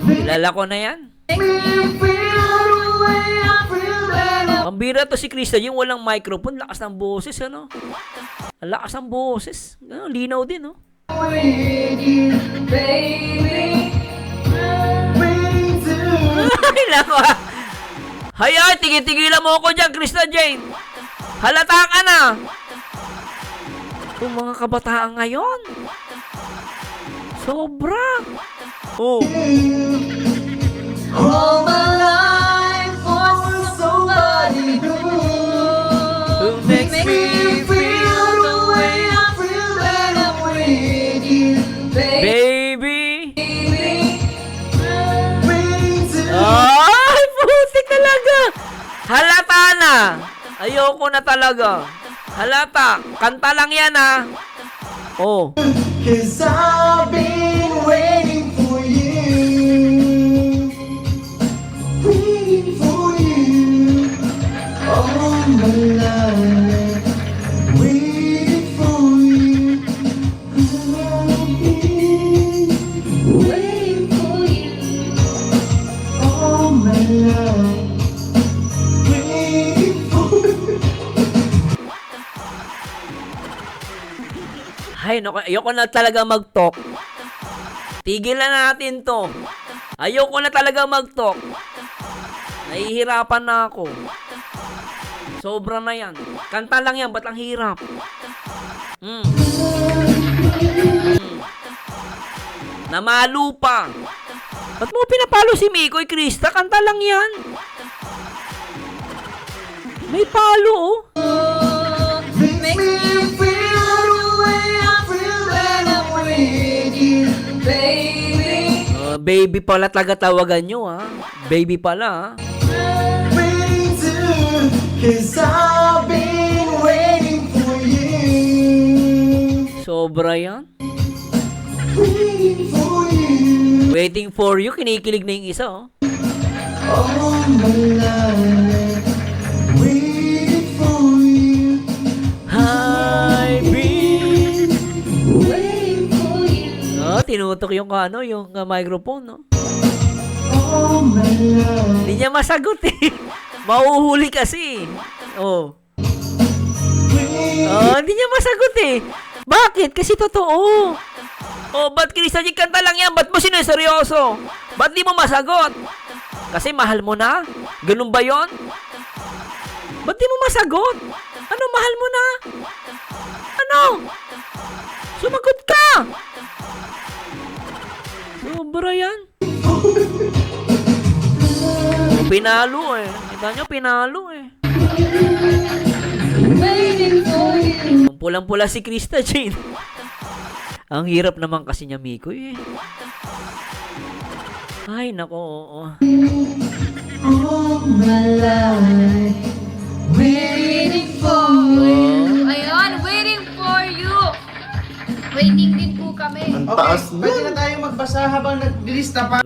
Kilala ko na yan. Make me feel the way I feel when I'm Pambira to si Krista, yung walang microphone. Lakas ng boses, ano? Ang lakas ng boses. Linaw din, no? with you, baby. Waiting to. Ay, nako. Hayay, tigil-tigilan mo ako dyan, Krista Jane. Halata ka na. Itong mga kabataan ngayon. Sobra. Oh. All my life for somebody new. Who makes me Feel the way I feel when I'm with you, baby. baby. Ayoko na talaga. Halata, kanta lang yan ah. Oh. Cause I've been waiting for you. Waiting for you. All my life. Waiting for you. I've been waiting for you. All my life. Waiting for you. Ay, naku, ayoko na talaga mag-talk. Tigilan na natin to. Ayoko na talaga mag-talk. Nahihirapan na ako. Sobra na yan. Kanta lang yan, ba't ang hirap? Namalo pa. Ba't mo pinapalo si Mikoy, Krista? Kanta lang yan. May palo, oh. Makes me feel the way I feel when I'm with you, baby. Baby pala talaga tawagan nyo, ha? Baby pala, ha? Waiting to, cause I've been waiting for you. Sobra yan. Waiting for you. Waiting for you. Kinikilig na yung isa, oh. All my life. Waiting for you. I've been... Waiting for you. Oh, tinutok yung ano, yung microphone, no? All my life. Hindi niya masagot, eh. Mauhuli kasi. Oh. Oh, hindi niya masagot, eh. Bakit? Kasi totoo. Oh, ba't Krista G, kanta lang yan? Ba't mo sineseryoso? Ba't di mo masagot? Kasi mahal mo na? Ganun ba yon? Ba't di mo masagot? Ano, mahal mo na? Ano? Sumagot ka! Sobra yan. Oh, pinalo eh. Kita nyo, pinalo eh. Pulang-pula si Krista Jane. Ang hirap naman kasi niya, Mikoy eh. Ay, nako, oo. All my life. Waiting for you. Ayun, waiting for you. Waiting din po kami. Ang taas Okay, pwede na tayo magbasa habang naglilista pa.